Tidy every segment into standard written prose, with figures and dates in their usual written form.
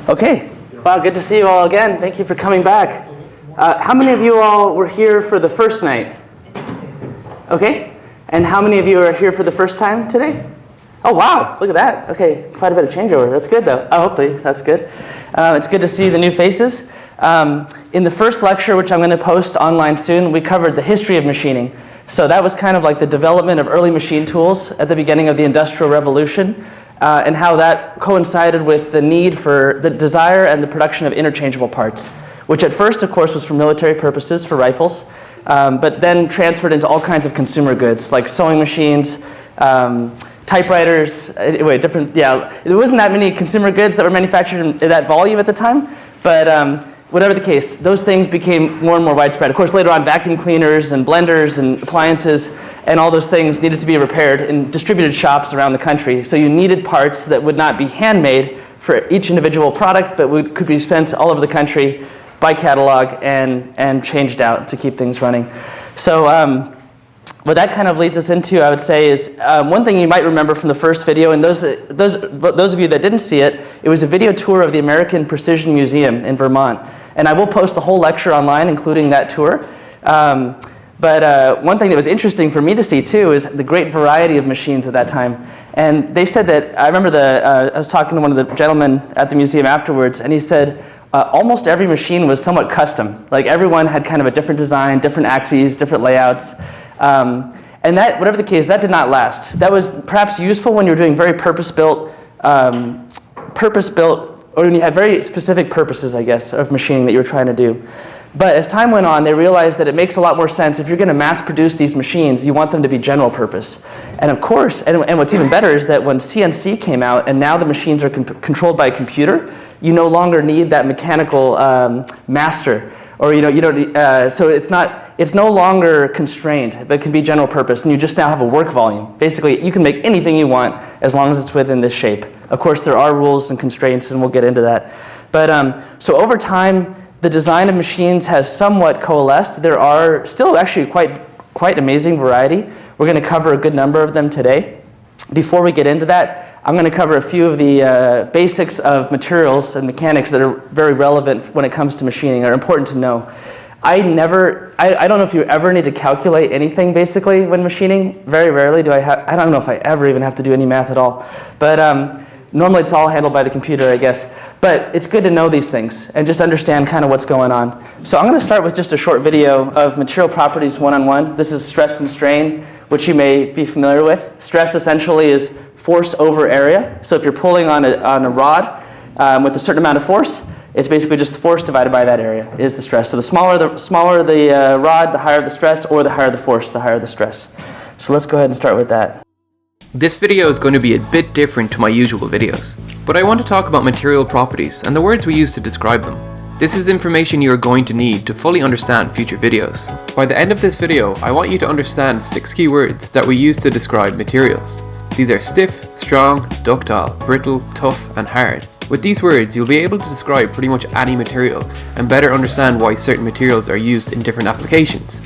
Okay. Wow, good to see you all again. Thank you for coming back. How many of you all were here for the first night? Okay. And how many of you are here for the first time today? Oh, wow. Look at that. Okay. Quite a bit of changeover. That's good, though. Hopefully, that's good. It's good to see the new faces. In the first lecture, which I'm going to post online soon, we covered the history of machining. So that was kind of like the development of early machine tools at the beginning of the Industrial Revolution. And how that coincided with the need for the desire and the production of interchangeable parts, which at first, of course, was for military purposes, for rifles, but then transferred into all kinds of consumer goods, like sewing machines, typewriters, anyway, there wasn't that many consumer goods that were manufactured in that volume at the time, but whatever the case, those things became more and more widespread. Of course, later on, vacuum cleaners and blenders and appliances and all those things needed to be repaired in distributed shops around the country. So you needed parts that would not be handmade for each individual product, but could be spent all over the country by catalog and changed out to keep things running. So what that kind of leads us into, I would say, is one thing you might remember from the first video, and those of you that didn't see it, it was a video tour of the American Precision Museum in Vermont. And I will post the whole lecture online, including that tour. But one thing that was interesting for me to see, too, is the great variety of machines at that time. And they said that, I remember I was talking to one of the gentlemen at the museum afterwards, and he said almost every machine was somewhat custom. Like everyone had kind of a different design, different axes, different layouts. And that, whatever the case, that did not last. That was perhaps useful when you were doing very purpose-built, or when you had very specific purposes, I guess, of machining that you were trying to do. But as time went on, they realized that it makes a lot more sense. If you're going to mass produce these machines, you want them to be general purpose. And of course, and what's even better is that when CNC came out and now the machines are controlled by a computer, you no longer need that mechanical master. Or so it's no longer constrained, but it can be general purpose, and you just now have a work volume. Basically, you can make anything you want as long as it's within this shape. Of course, there are rules and constraints, and we'll get into that. But so over time, the design of machines has somewhat coalesced. There are still actually quite amazing variety. We're going to cover a good number of them today. Before we get into that, I'm going to cover a few of the basics of materials and mechanics that are very relevant when it comes to machining, are important to know. I don't know if you ever need to calculate anything basically when machining. Very rarely do I don't know if I ever even have to do any math at all. But normally it's all handled by the computer, I guess. But it's good to know these things and just understand kind of what's going on. So I'm going to start with just a short video of material properties 1-on-1. This is stress and strain, which you may be familiar with. Stress essentially is force over area. So if you're pulling on a rod with a certain amount of force, it's basically just force divided by that area is the stress. So the smaller the rod, the higher the stress, or the higher the force, the higher the stress. So let's go ahead and start with that. This video is going to be a bit different to my usual videos, but I want to talk about material properties and the words we use to describe them. This is information you are going to need to fully understand future videos. By the end of this video, I want you to understand 6 key words that we use to describe materials. These are stiff, strong, ductile, brittle, tough, and hard. With these words, you'll be able to describe pretty much any material and better understand why certain materials are used in different applications.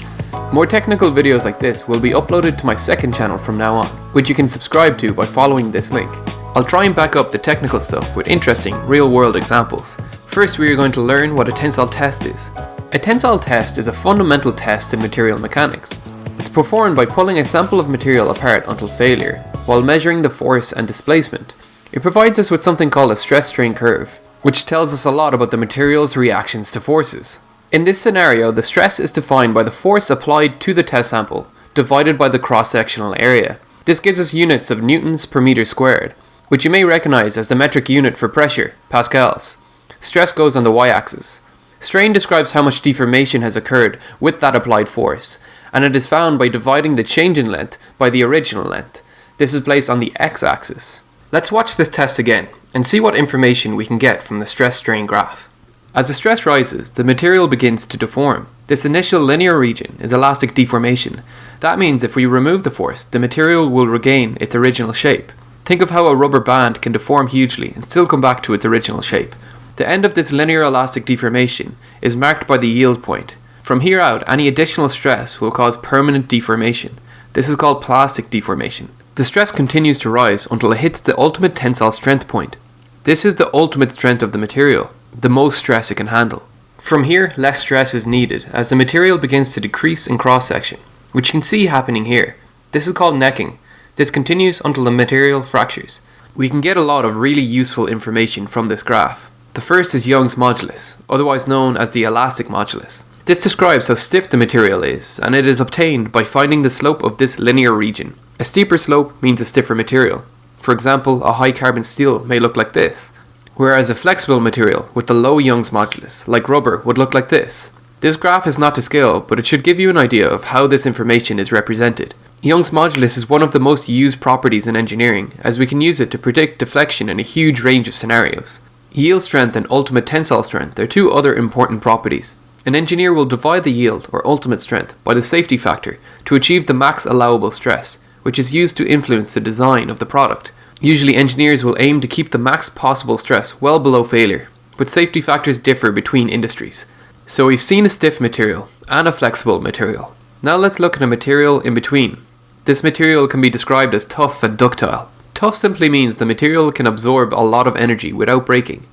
More technical videos like this will be uploaded to my second channel from now on, which you can subscribe to by following this link. I'll try and back up the technical stuff with interesting, real-world examples. First, we are going to learn what a tensile test is. A tensile test is a fundamental test in material mechanics. It's performed by pulling a sample of material apart until failure, while measuring the force and displacement. It provides us with something called a stress-strain curve, which tells us a lot about the material's reactions to forces. In this scenario, the stress is defined by the force applied to the test sample, divided by the cross-sectional area. This gives us units of newtons per meter squared, which you may recognize as the metric unit for pressure, pascals. Stress goes on the y-axis. Strain describes how much deformation has occurred with that applied force, and it is found by dividing the change in length by the original length. This is placed on the x-axis. Let's watch this test again, and see what information we can get from the stress-strain graph. As the stress rises, the material begins to deform. This initial linear region is elastic deformation. That means if we remove the force, the material will regain its original shape. Think of how a rubber band can deform hugely and still come back to its original shape. The end of this linear elastic deformation is marked by the yield point. From here out, any additional stress will cause permanent deformation. This is called plastic deformation. The stress continues to rise until it hits the ultimate tensile strength point. This is the ultimate strength of the material, the most stress it can handle. From here, less stress is needed as the material begins to decrease in cross-section, which you can see happening here. This is called necking. This continues until the material fractures. We can get a lot of really useful information from this graph. The first is Young's modulus, otherwise known as the elastic modulus. This describes how stiff the material is, and it is obtained by finding the slope of this linear region. A steeper slope means a stiffer material. For example, a high carbon steel may look like this, whereas a flexible material with the low Young's modulus, like rubber, would look like this. This graph is not to scale, but it should give you an idea of how this information is represented. Young's modulus is one of the most used properties in engineering, as we can use it to predict deflection in a huge range of scenarios. Yield strength and ultimate tensile strength are two other important properties. An engineer will divide the yield, or ultimate strength, by the safety factor to achieve the max allowable stress, which is used to influence the design of the product. Usually engineers will aim to keep the max possible stress well below failure, but safety factors differ between industries. So we've seen a stiff material and a flexible material. Now let's look at a material in between. This material can be described as tough and ductile. Tough simply means the material can absorb a lot of energy without breaking.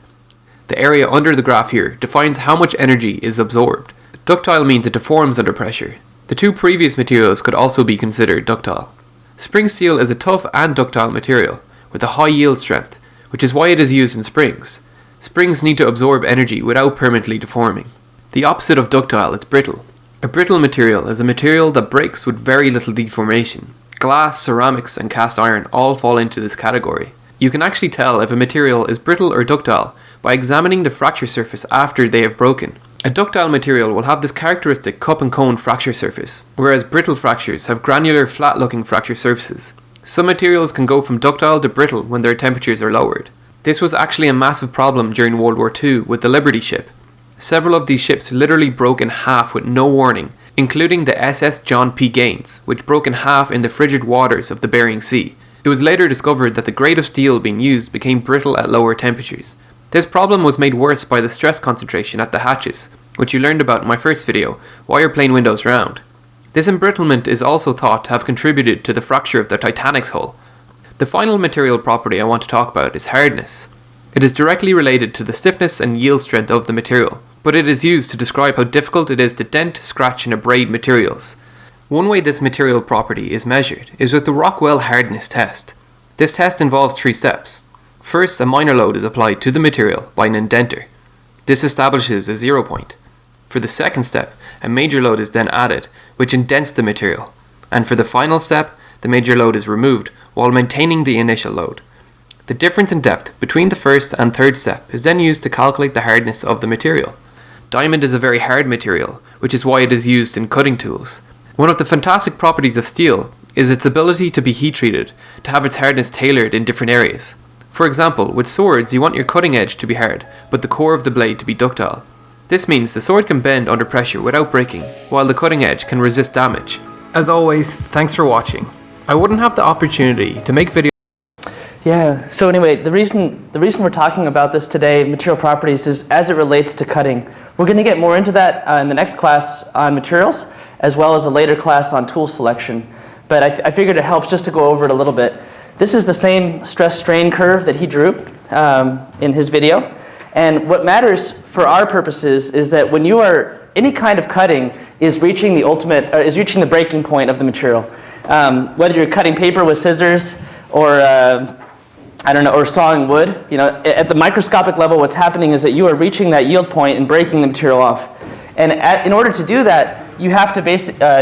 The area under the graph here defines how much energy is absorbed. Ductile means it deforms under pressure. The two previous materials could also be considered ductile. Spring steel is a tough and ductile material with a high yield strength, which is why it is used in springs. Springs need to absorb energy without permanently deforming. The opposite of ductile is brittle. A brittle material is a material that breaks with very little deformation. Glass, ceramics, and cast iron all fall into this category. You can actually tell if a material is brittle or ductile by examining the fracture surface after they have broken. A ductile material will have this characteristic cup and cone fracture surface, whereas brittle fractures have granular, flat-looking fracture surfaces. Some materials can go from ductile to brittle when their temperatures are lowered. This was actually a massive problem during World War II with the Liberty ship. Several of these ships literally broke in half with no warning, including the SS John P. Gaines, which broke in half in the frigid waters of the Bering Sea. It was later discovered that the grade of steel being used became brittle at lower temperatures. This problem was made worse by the stress concentration at the hatches, which you learned about in my first video, Why Are Plane Windows Round? This embrittlement is also thought to have contributed to the fracture of the Titanic's hull. The final material property I want to talk about is hardness. It is directly related to the stiffness and yield strength of the material, but it is used to describe how difficult it is to dent, scratch, and abrade materials. One way this material property is measured is with the Rockwell hardness test. This test involves 3 steps. First, a minor load is applied to the material by an indenter. This establishes a 0 point. For the second step, a major load is then added, which indents the material. And for the final step, the major load is removed while maintaining the initial load. The difference in depth between the first and third step is then used to calculate the hardness of the material. Diamond is a very hard material, which is why it is used in cutting tools. One of the fantastic properties of steel is its ability to be heat treated, to have its hardness tailored in different areas. For example, with swords you want your cutting edge to be hard, but the core of the blade to be ductile. This means the sword can bend under pressure without breaking, while the cutting edge can resist damage. As always, thanks for watching. I wouldn't have the opportunity to make videos. Yeah, so anyway, the reason we're talking about this today, material properties, is as it relates to cutting. We're going to get more into that in the next class on materials, as well as a later class on tool selection. But I figured it helps just to go over it a little bit. This is the same stress-strain curve that he drew in his video. And what matters for our purposes is that when you are, any kind of cutting is reaching the breaking point of the material. Whether you're cutting paper with scissors or or sawing wood, at the microscopic level, what's happening is that you are reaching that yield point and breaking the material off. And in order to do that, you have to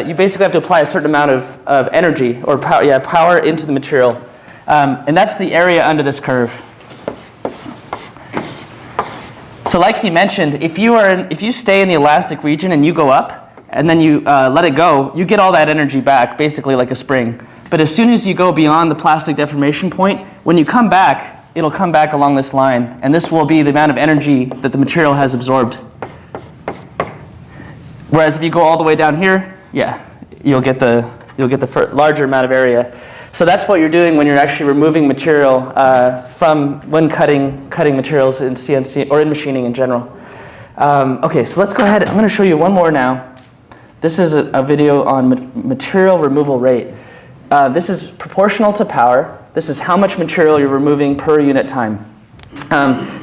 you basically have to apply a certain amount of energy or power into the material, and that's the area under this curve. So, like he mentioned, if you stay in the elastic region and you go up, and then you let it go, you get all that energy back, basically like a spring. But as soon as you go beyond the plastic deformation point, when you come back, it'll come back along this line, and this will be the amount of energy that the material has absorbed. Whereas if you go all the way down here, you'll get the larger amount of area. So that's what you're doing when you're actually removing material when cutting materials in CNC or in machining in general. Okay, so let's go ahead. I'm going to show you one more now. This is a video on material removal rate. This is proportional to power. This is how much material you're removing per unit time.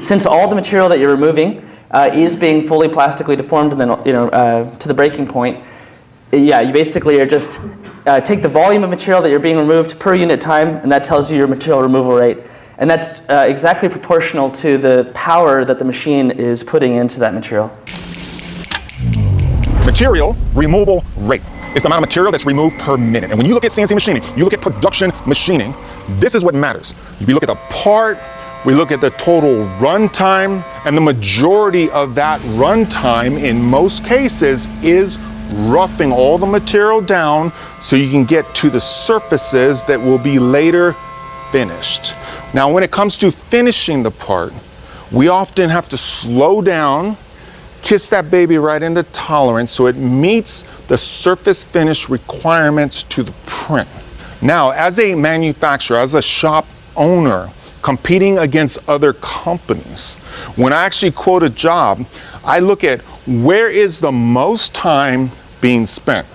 Since all the material that you're removing is being fully plastically deformed and then to the breaking point, yeah, you basically are just take the volume of material that you're being removed per unit time, and that tells you your material removal rate. And that's exactly proportional to the power that the machine is putting into that material. Material removal rate is the amount of material that's removed per minute. And when you look at CNC machining, you look at production machining, this is what matters. We look at the part, we look at the total run time, and the majority of that run time in most cases is roughing all the material down so you can get to the surfaces that will be later finished. Now, when it comes to finishing the part, we often have to slow down, kiss that baby right into tolerance so it meets the surface finish requirements to the print. Now, as a manufacturer, as a shop owner, competing against other companies, when I actually quote a job, I look at where is the most time being spent,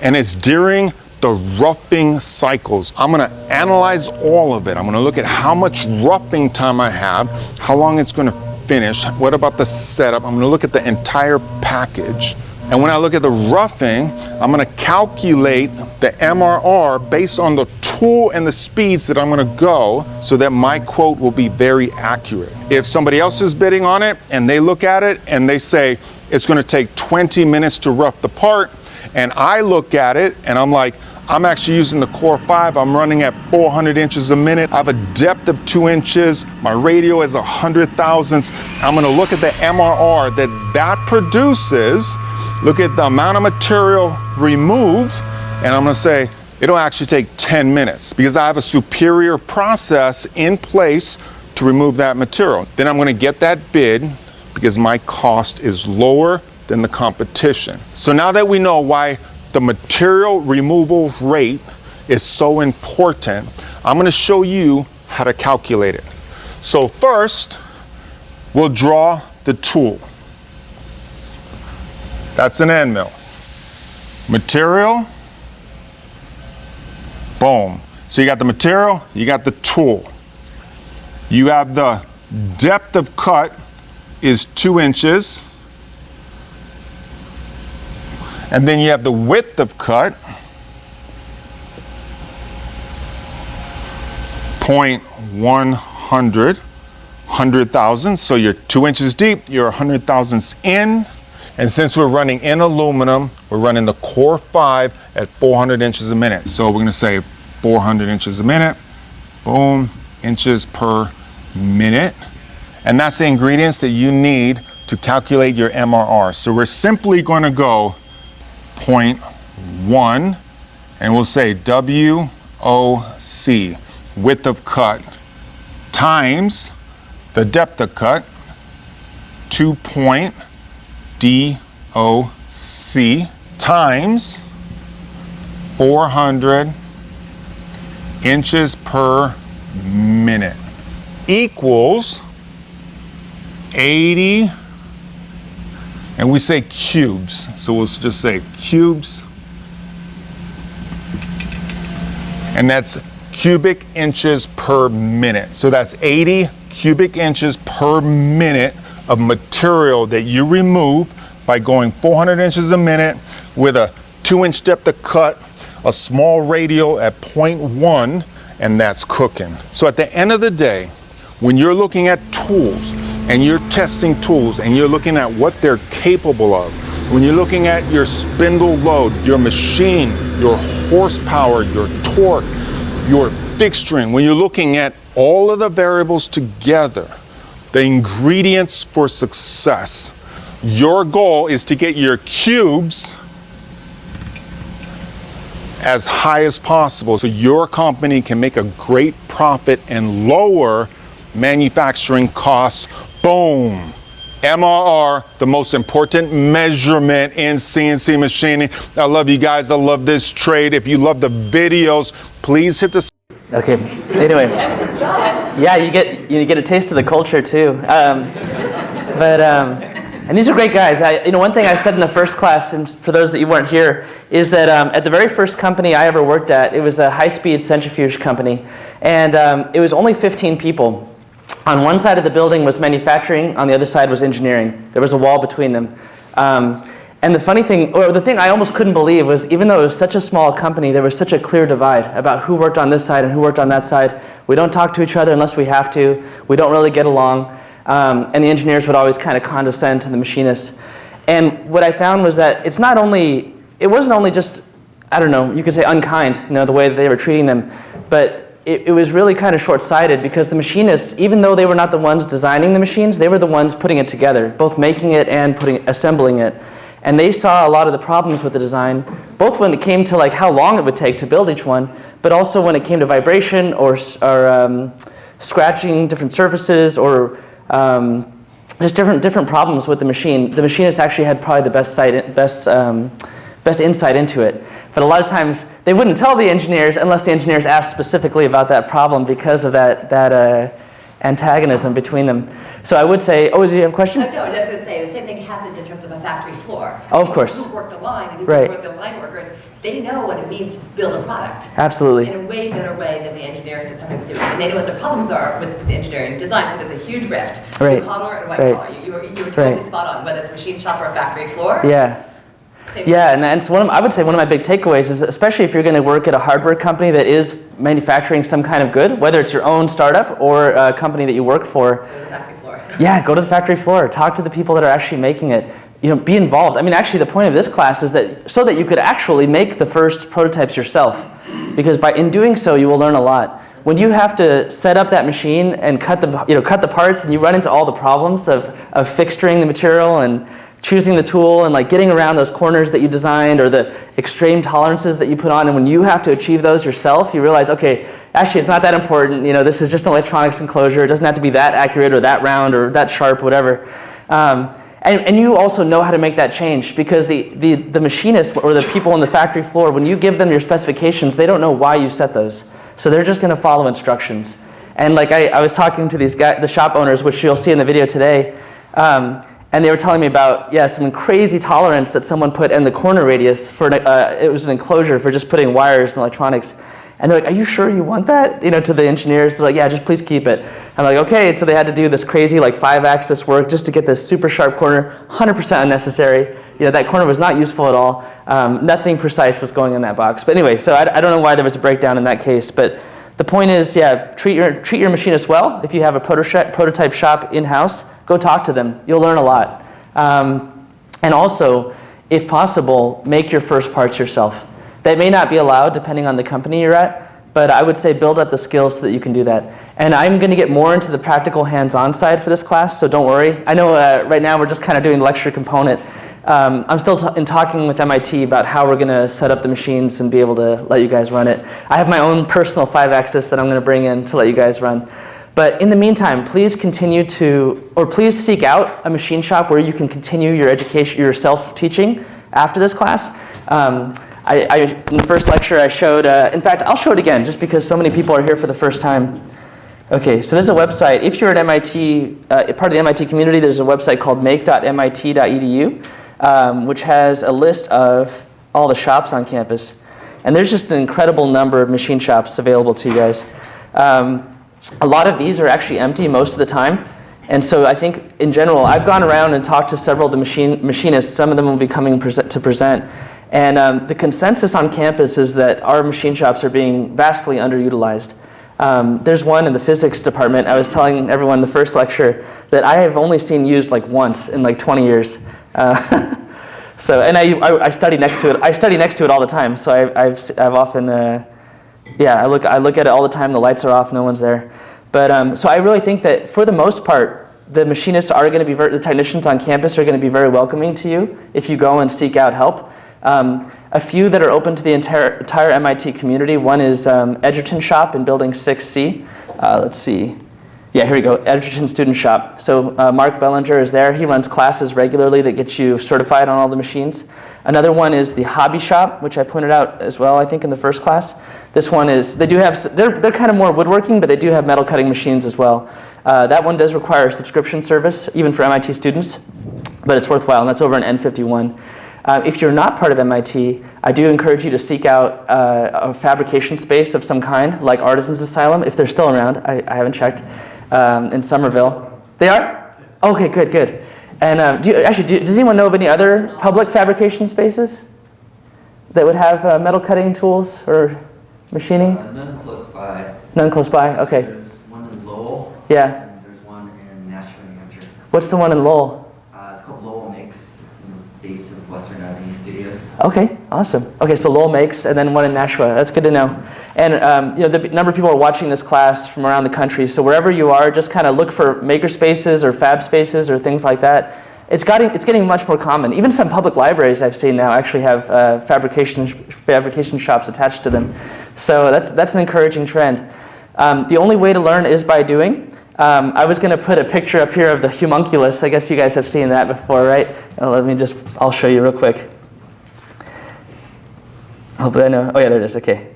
and it's during the roughing cycles. I'm gonna analyze all of it. I'm gonna look at how much roughing time I have, how long it's gonna finish, what about the setup. I'm gonna look at the entire package. And when I look at the roughing, I'm gonna calculate the MRR based on the tool and the speeds that I'm gonna go so that my quote will be very accurate. If somebody else is bidding on it and they look at it and they say it's gonna take 20 minutes to rough the part, and I look at it and I'm like, I'm actually using the Core 5. I'm running at 400 inches a minute. I have a depth of 2 inches. My radio is 100 thousandths. I'm gonna look at the MRR that produces, look at the amount of material removed, and I'm gonna say, it'll actually take 10 minutes because I have a superior process in place to remove that material. Then I'm gonna get that bid because my cost is lower than the competition. So now that we know why the material removal rate is so important, I'm gonna show you how to calculate it. So first, we'll draw the tool. That's an end mill. Material, boom. So you got the material, you got the tool. You have the depth of cut is 2 inches. And then you have the width of cut, 0.100, 100 thousandths. So you're 2 inches deep, you're 100 thousandths in. And since we're running in aluminum, we're running the Core 5 at 400 inches a minute. So we're gonna say 400 inches a minute, boom, inches per minute. And that's the ingredients that you need to calculate your MRR. So we're simply gonna go 0.1, and we'll say WOC, width of cut, times the depth of cut, 2 point DOC, times 400 inches per minute, equals 80, and we say cubes, so we'll just say cubes, and that's cubic inches per minute. So that's 80 cubic inches per minute of material that you remove by going 400 inches a minute with a 2-inch depth of cut, a small radial at 0.1, and that's cooking. So at the end of the day, when you're looking at tools and you're testing tools and you're looking at what they're capable of, when you're looking at your spindle load, your machine, your horsepower, your torque, your fixturing, when you're looking at all of the variables together, the ingredients for success, your goal is to get your cubes as high as possible so your company can make a great profit and lower manufacturing costs. Boom. MRR, the most important measurement in CNC machining. I love you guys. I love this trade. If you love the videos, please hit the... Okay, anyway. Yeah, you get a taste of the culture too. And these are great guys. One thing I said in the first class, and for those that you weren't here, is that at the very first company I ever worked at, it was a high-speed centrifuge company, and it was only 15 people. On one side of the building was manufacturing, on the other side was engineering. There was a wall between them. And the funny thing, or the thing I almost couldn't believe was, even though it was such a small company, there was such a clear divide about who worked on this side and who worked on that side. We don't talk to each other unless we have to. We don't really get along. And the engineers would always kind of condescend to the machinists. And what I found was that it wasn't only just, I don't know, you could say unkind, the way that they were treating them, but it was really kind of short-sighted, because the machinists, even though they were not the ones designing the machines, they were the ones putting it together, both making it and assembling it. And they saw a lot of the problems with the design, both when it came to like how long it would take to build each one, but also when it came to vibration or scratching different surfaces, or just different problems with the machine. The machinists actually had probably the best insight into it. But a lot of times they wouldn't tell the engineers unless the engineers asked specifically about that problem, because of that antagonism between them. So I would say, do you have a question? No, I was going to say the same thing happens in terms of a factory floor. Oh, of course. Who work the line and who Right. work the line workers, they know what it means to build a product. Absolutely. In a way better way than the engineers that sometimes do. And they know what the problems are with the engineering design, because there's a huge rift. Right. Blue collar and white Right. collar. You were totally Right. spot on, whether it's a machine shop or a factory floor. Yeah. Same Yeah, and so I would say one of my big takeaways is, especially if you're going to work at a hardware company that is manufacturing some kind of good, whether it's your own startup or a company that you work for. Go to the factory floor. Yeah, go to the factory floor. Talk to the people that are actually making it. Be involved. I mean, actually, the point of this class is so that you could actually make the first prototypes yourself, because in doing so, you will learn a lot. When you have to set up that machine and cut the parts, and you run into all the problems of fixturing the material and choosing the tool and like getting around those corners that you designed, or the extreme tolerances that you put on, and when you have to achieve those yourself, you realize, okay, actually it's not that important. This is just an electronics enclosure. It doesn't have to be that accurate or that round or that sharp, whatever. And you also know how to make that change, because the machinist or the people on the factory floor, when you give them your specifications, they don't know why you set those. So they're just going to follow instructions. And like I was talking to these guys, the shop owners, which you'll see in the video today, and they were telling me about, some crazy tolerance that someone put in the corner radius for it was an enclosure for just putting wires and electronics. And they're like, "Are you sure you want that?" To the engineers, they're like, "Yeah, just please keep it." I'm like, "Okay." So they had to do this crazy 5-axis work just to get this super sharp corner, 100% unnecessary. That corner was not useful at all. Nothing precise was going in that box. But anyway, so I don't know why there was a breakdown in that case. But the point is, treat your machinist well. If you have a prototype shop in-house, go talk to them. You'll learn a lot. And also, if possible, make your first parts yourself. That may not be allowed depending on the company you're at, but I would say build up the skills so that you can do that. And I'm going to get more into the practical hands-on side for this class, so don't worry. I know right now we're just kind of doing the lecture component. I'm still talking with MIT about how we're going to set up the machines and be able to let you guys run it. I have my own personal 5-axis that I'm going to bring in to let you guys run. But in the meantime, please please seek out a machine shop where you can continue your education, your self-teaching after this class. In the first lecture I showed, in fact, I'll show it again just because so many people are here for the first time. Okay, so there's a website. If you're at MIT, part of the MIT community, there's a website called make.mit.edu, which has a list of all the shops on campus. And there's just an incredible number of machine shops available to you guys. A lot of these are actually empty most of the time. And so I think, in general, I've gone around and talked to several of the machinists. Some of them will be coming to present. And the consensus on campus is that our machine shops are being vastly underutilized. There's one in the physics department. I was telling everyone in the first lecture that I have only seen used once in 20 years. So, and I study next to it. I study next to it all the time. So I've often, I look at it all the time. The lights are off. No one's there. But so I really think that for the most part, the machinists are going to be the technicians on campus are going to be very welcoming to you if you go and seek out help. A few that are open to the entire MIT community. One is Edgerton Shop in Building 6C. Let's see. Yeah, here we go, Edgerton Student Shop. So Mark Bellinger is there. He runs classes regularly that get you certified on all the machines. Another one is the Hobby Shop, which I pointed out as well, I think, in the first class. This one is, they're kind of more woodworking, but they do have metal cutting machines as well. That one does require a subscription service, even for MIT students, but it's worthwhile, and that's over in N51. If you're not part of MIT, I do encourage you to seek out a fabrication space of some kind, like Artisans Asylum, if they're still around. I haven't checked. in Somerville. They are? Okay, good, good. And does anyone know of any other public fabrication spaces that would have metal cutting tools or machining? None close by. None close by, okay. There's one in Lowell. Yeah. And there's one in Nashua, New Hampshire. What's the one in Lowell? It's called Lowell Makes. It's in the base of Western Avenue Studios. Okay, awesome. Okay, so Lowell Makes, and then one in Nashua. That's good to know. And the number of people are watching this class from around the country, so wherever you are, just kind of look for maker spaces or fab spaces or things like that. It's getting much more common. Even some public libraries I've seen now actually have fabrication shops attached to them. So that's an encouraging trend. The only way to learn is by doing. I was going to put a picture up here of the homunculus. I guess you guys have seen that before, right? I'll show you real quick. Hopefully I know. Oh yeah, there it is. Okay.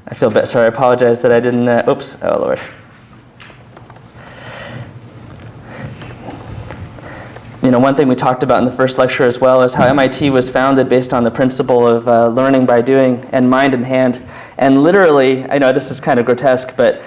I feel bad. Sorry, I apologize that I didn't. Oops. Oh Lord. One thing we talked about in the first lecture as well is how MIT was founded based on the principle of learning by doing and mind in hand. And literally, I know this is kind of grotesque, but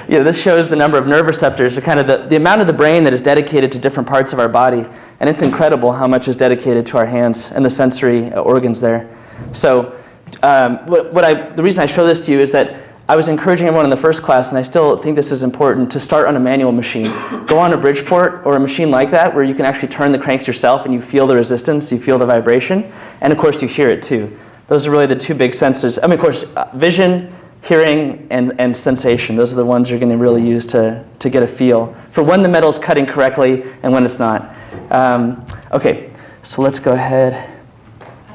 this shows the number of nerve receptors, or kind of the amount of the brain that is dedicated to different parts of our body. And it's incredible how much is dedicated to our hands and the sensory organs there. So the reason I show this to you is that I was encouraging everyone in the first class, and I still think this is important, to start on a manual machine. Go on a Bridgeport or a machine like that where you can actually turn the cranks yourself and you feel the resistance, you feel the vibration, and of course you hear it too. Those are really the two big sensors. I mean, of course, vision, hearing, and sensation. Those are the ones you're going to really use to get a feel for when the metal's cutting correctly and when it's not. Okay, so let's go ahead.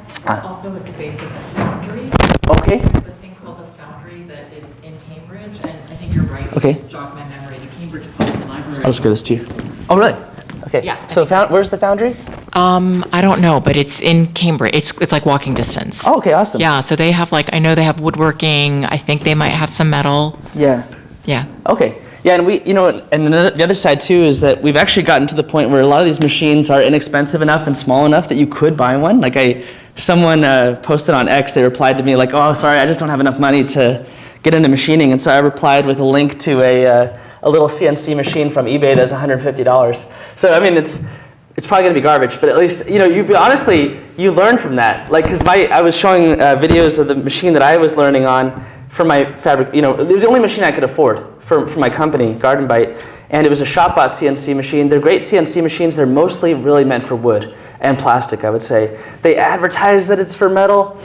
There's also a space at the Foundry. Okay. There's a thing called the Foundry that is in Cambridge, and I think you're right. Okay. It just jogged my memory. The Cambridge Public Library. I'll just give this to you. Oh, really? Okay. Yeah, So where's the Foundry? I don't know, but it's in Cambridge. It's like walking distance. Oh, okay, awesome. Yeah, so they have I know they have woodworking. I think they might have some metal. Yeah. Yeah. Okay. Yeah, and the other side too is that we've actually gotten to the point where a lot of these machines are inexpensive enough and small enough that you could buy one. Someone posted on X, they replied to me like, "Oh, sorry, I just don't have enough money to get into machining," and so I replied with a link to a little CNC machine from eBay that's $150. So I mean, it's probably going to be garbage, but at least you learn from that. Because I was showing videos of the machine that I was learning on for my fabric. It was the only machine I could afford for my company, Garden Bite, and it was a shop-bought CNC machine. They're great CNC machines. They're mostly really meant for wood and plastic, I would say. They advertise that it's for metal.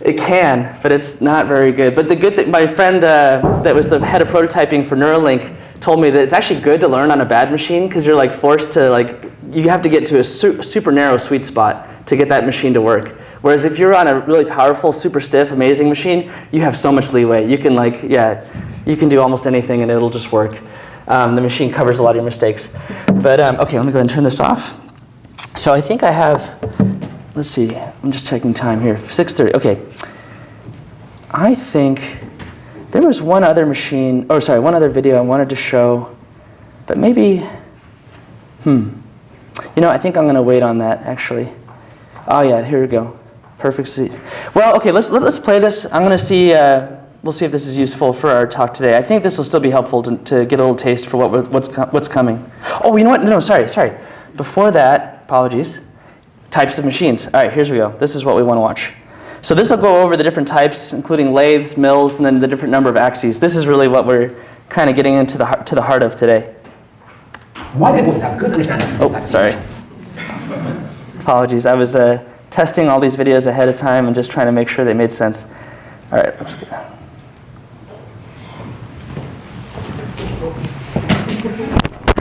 It can, but it's not very good. But the good thing, my friend that was the head of prototyping for Neuralink told me that it's actually good to learn on a bad machine because you're forced to you have to get to a super narrow sweet spot to get that machine to work. Whereas if you're on a really powerful, super stiff, amazing machine, you have so much leeway. You can you can do almost anything and it'll just work. The machine covers a lot of your mistakes. But okay, let me go ahead and turn this off. So I think I have, let's see, I'm just checking time here, 6:30, okay. I think there was one other video I wanted to show, but maybe, I think I'm going to wait on that, actually. Oh yeah, here we go. Perfect seat. Well, okay, let's play this. I'm going to see, we'll see if this is useful for our talk today. I think this will still be helpful to get a little taste for what's coming. Oh, you know what? No, sorry. Before that, apologies, types of machines. All right, here we go. This is what we want to watch. So this will go over the different types, including lathes, mills, and then the different number of axes. This is really what we're kind of getting into the heart of today. Why is it important to have a good understanding of types of sorry. machines? Apologies. I was testing all these videos ahead of time and just trying to make sure they made sense. All right, let's go.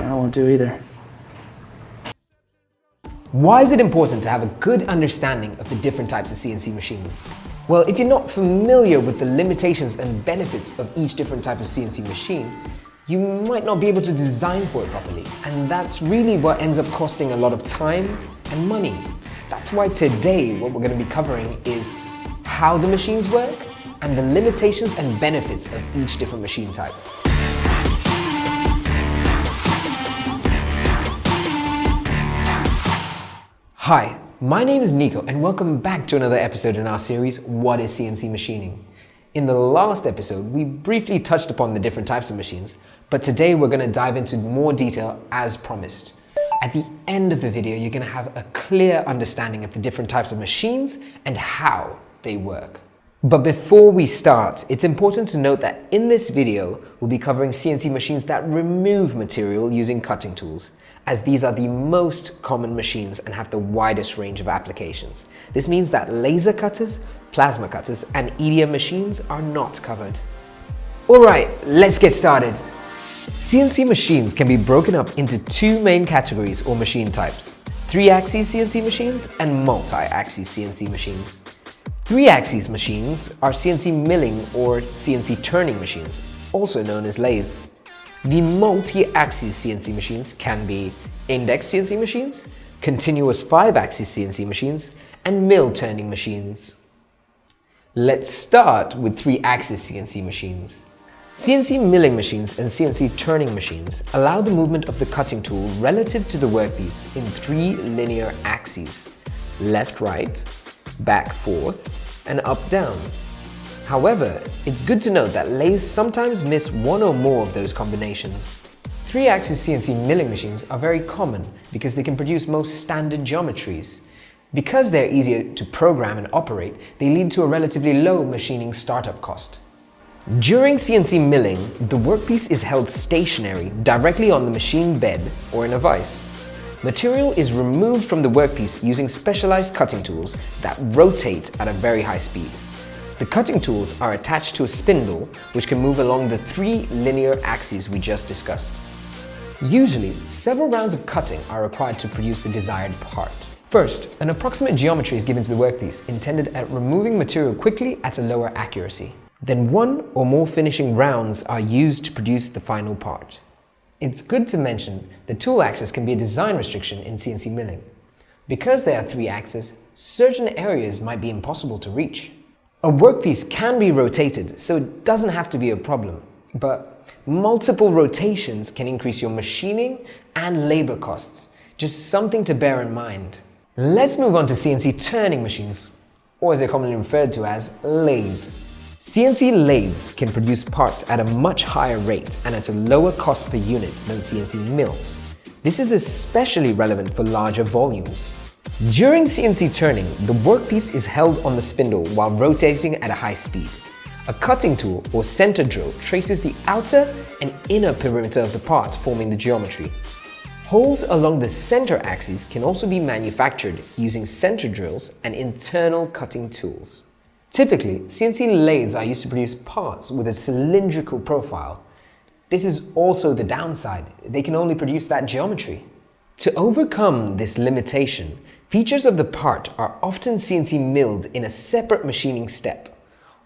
I won't do either. Why is it important to have a good understanding of the different types of CNC machines? Well, if you're not familiar with the limitations and benefits of each different type of CNC machine, you might not be able to design for it properly. And that's really what ends up costing a lot of time and money. That's why today what we're going to be covering is how the machines work and the limitations and benefits of each different machine type. Hi, my name is Nico and welcome back to another episode in our series, What is CNC Machining? In the last episode, we briefly touched upon the different types of machines, But today we're going to dive into more detail as promised. At the end of the video, you're going to have a clear understanding of the different types of machines and how they work. But before we start, it's important to note that in this video, we'll be covering CNC machines that remove material using cutting tools, as these are the most common machines and have the widest range of applications. This means that laser cutters, plasma cutters, and EDM machines are not covered. Alright, let's get started. CNC machines can be broken up into two main categories or machine types: 3-axis CNC machines and multi-axis CNC machines. 3-axis machines are CNC milling or CNC turning machines, also known as lathes. The multi-axis CNC machines can be index CNC machines, continuous 5-axis CNC machines, and mill turning machines. Let's start with 3-axis CNC machines. CNC milling machines and CNC turning machines allow the movement of the cutting tool relative to the workpiece in 3 linear axes: left-right, back-forth, and up-down. However, it's good to note that lathes sometimes miss one or more of those combinations. 3-axis CNC milling machines are very common because they can produce most standard geometries. Because they're easier to program and operate, they lead to a relatively low machining startup cost. During CNC milling, the workpiece is held stationary directly on the machine bed or in a vise. Material is removed from the workpiece using specialized cutting tools that rotate at a very high speed. The cutting tools are attached to a spindle which can move along the 3 linear axes we just discussed. Usually, several rounds of cutting are required to produce the desired part. First, an approximate geometry is given to the workpiece intended at removing material quickly at a lower accuracy. Then one or more finishing rounds are used to produce the final part. It's good to mention the tool axis can be a design restriction in CNC milling. Because there are 3 axes, certain areas might be impossible to reach. A workpiece can be rotated, so it doesn't have to be a problem, but multiple rotations can increase your machining and labor costs. Just something to bear in mind. Let's move on to CNC turning machines, or as they're commonly referred to as lathes. CNC lathes can produce parts at a much higher rate and at a lower cost per unit than CNC mills. This is especially relevant for larger volumes. During CNC turning, the workpiece is held on the spindle while rotating at a high speed. A cutting tool or center drill traces the outer and inner perimeter of the part, forming the geometry. Holes along the center axis can also be manufactured using center drills and internal cutting tools. Typically, CNC lathes are used to produce parts with a cylindrical profile. This is also the downside. They can only produce that geometry. To overcome this limitation, features of the part are often CNC milled in a separate machining step.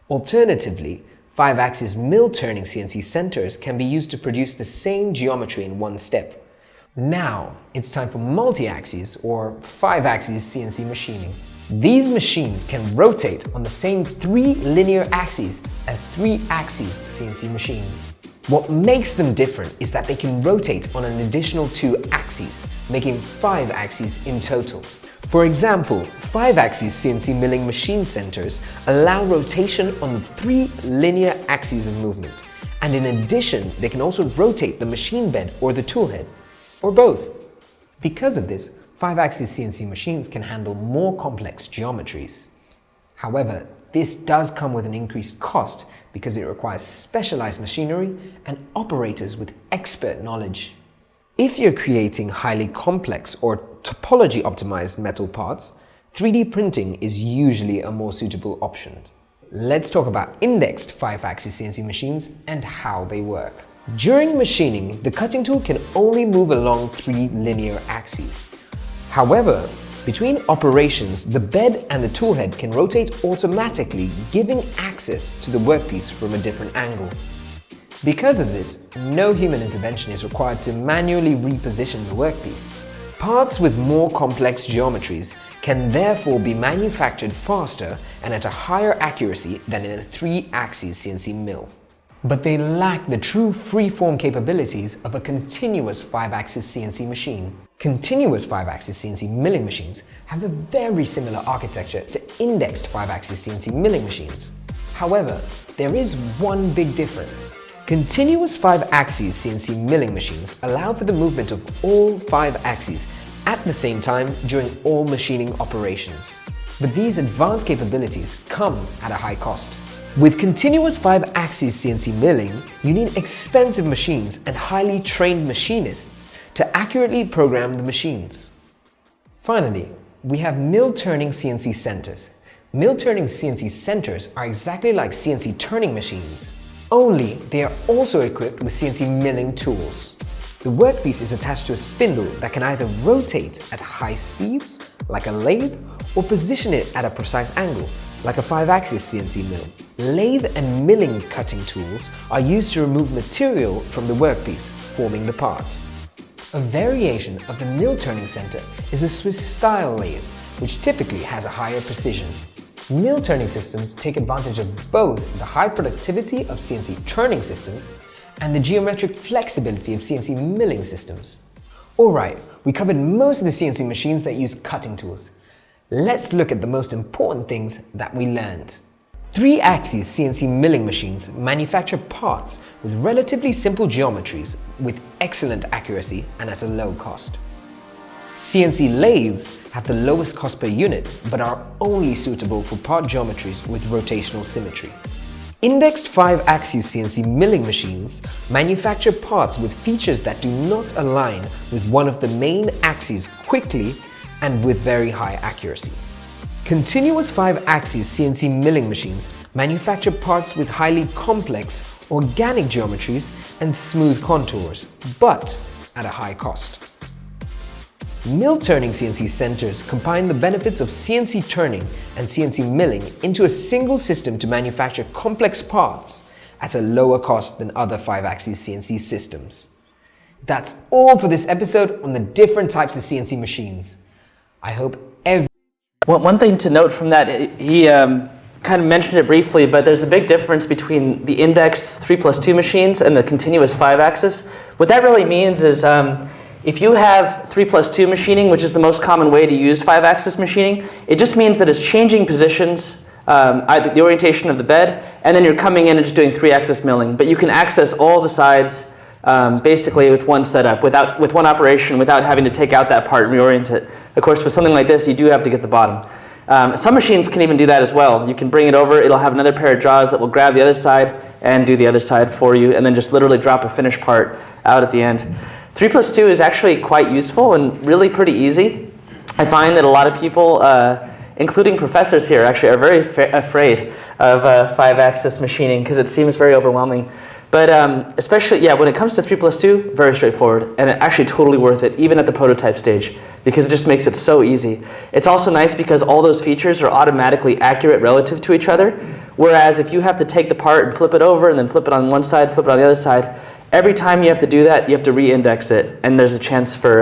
Alternatively, 5-axis mill turning CNC centers can be used to produce the same geometry in one step. Now, it's time for multi-axis or 5-axis CNC machining. These machines can rotate on the same 3 linear axes as 3-axis CNC machines. What makes them different is that they can rotate on an additional 2 axes, making 5 axes in total. For example, 5-axis CNC milling machine centers allow rotation on the 3 linear axes of movement, and in addition, they can also rotate the machine bed or the tool head, or both. Because of this, 5-axis CNC machines can handle more complex geometries. However, this does come with an increased cost because it requires specialized machinery and operators with expert knowledge. If you're creating highly complex or topology optimized metal parts, 3D printing is usually a more suitable option. Let's talk about indexed 5-axis CNC machines and how they work. During machining, the cutting tool can only move along 3 linear axes. However, between operations, the bed and the tool head can rotate automatically, giving access to the workpiece from a different angle. Because of this, no human intervention is required to manually reposition the workpiece. Parts with more complex geometries can therefore be manufactured faster and at a higher accuracy than in a 3-axis CNC mill. But they lack the true free-form capabilities of a continuous 5-axis CNC machine. Continuous 5-axis CNC milling machines have a very similar architecture to indexed 5-axis CNC milling machines. However, there is one big difference. Continuous 5-axis CNC milling machines allow for the movement of all 5 axes at the same time during all machining operations. But these advanced capabilities come at a high cost. With continuous 5-axis CNC milling, you need expensive machines and highly trained machinists to accurately program the machines. Finally, we have mill-turning CNC centers. Mill-turning CNC centers are exactly like CNC turning machines, only they are also equipped with CNC milling tools. The workpiece is attached to a spindle that can either rotate at high speeds, like a lathe, or position it at a precise angle, like a 5-axis CNC mill. Lathe and milling cutting tools are used to remove material from the workpiece, forming the part. A variation of the mill turning center is the Swiss-style lathe, which typically has a higher precision. Mill turning systems take advantage of both the high productivity of CNC turning systems and the geometric flexibility of CNC milling systems. Alright, we covered most of the CNC machines that use cutting tools. Let's look at the most important things that we learned. 3-axis CNC milling machines manufacture parts with relatively simple geometries with excellent accuracy and at a low cost. CNC lathes have the lowest cost per unit but are only suitable for part geometries with rotational symmetry. Indexed 5-axis CNC milling machines manufacture parts with features that do not align with one of the main axes quickly and with very high accuracy. Continuous 5-axis CNC milling machines manufacture parts with highly complex, organic geometries and smooth contours, but at a high cost. Mill-turning CNC centers combine the benefits of CNC turning and CNC milling into a single system to manufacture complex parts at a lower cost than other 5-axis CNC systems. That's all for this episode on the different types of CNC machines. I hope One thing to note from that, he kind of mentioned it briefly, but there's a big difference between the indexed 3+2 machines and the continuous 5-axis. What that really means is if you have 3+2 machining, which is the most common way to use 5-axis machining, it just means that it's changing positions, either the orientation of the bed, and then you're coming in and just doing 3-axis milling. But you can access all the sides basically with one setup, with one operation, without having to take out that part and reorient it. Of course, for something like this, you do have to get the bottom. Some machines can even do that as well. You can bring it over, it'll have another pair of jaws that will grab the other side and do the other side for you, and then just literally drop a finished part out at the end. 3+2 is actually quite useful and really pretty easy. I find that a lot of people, including professors here, actually are very afraid of 5-axis machining because it seems very overwhelming. But especially, when it comes to 3+2, very straightforward, and actually totally worth it, even at the prototype stage, because it just makes it so easy. It's also nice because all those features are automatically accurate relative to each other, whereas if you have to take the part and flip it over and then flip it on one side, flip it on the other side, every time you have to do that, you have to re-index it, and there's a chance for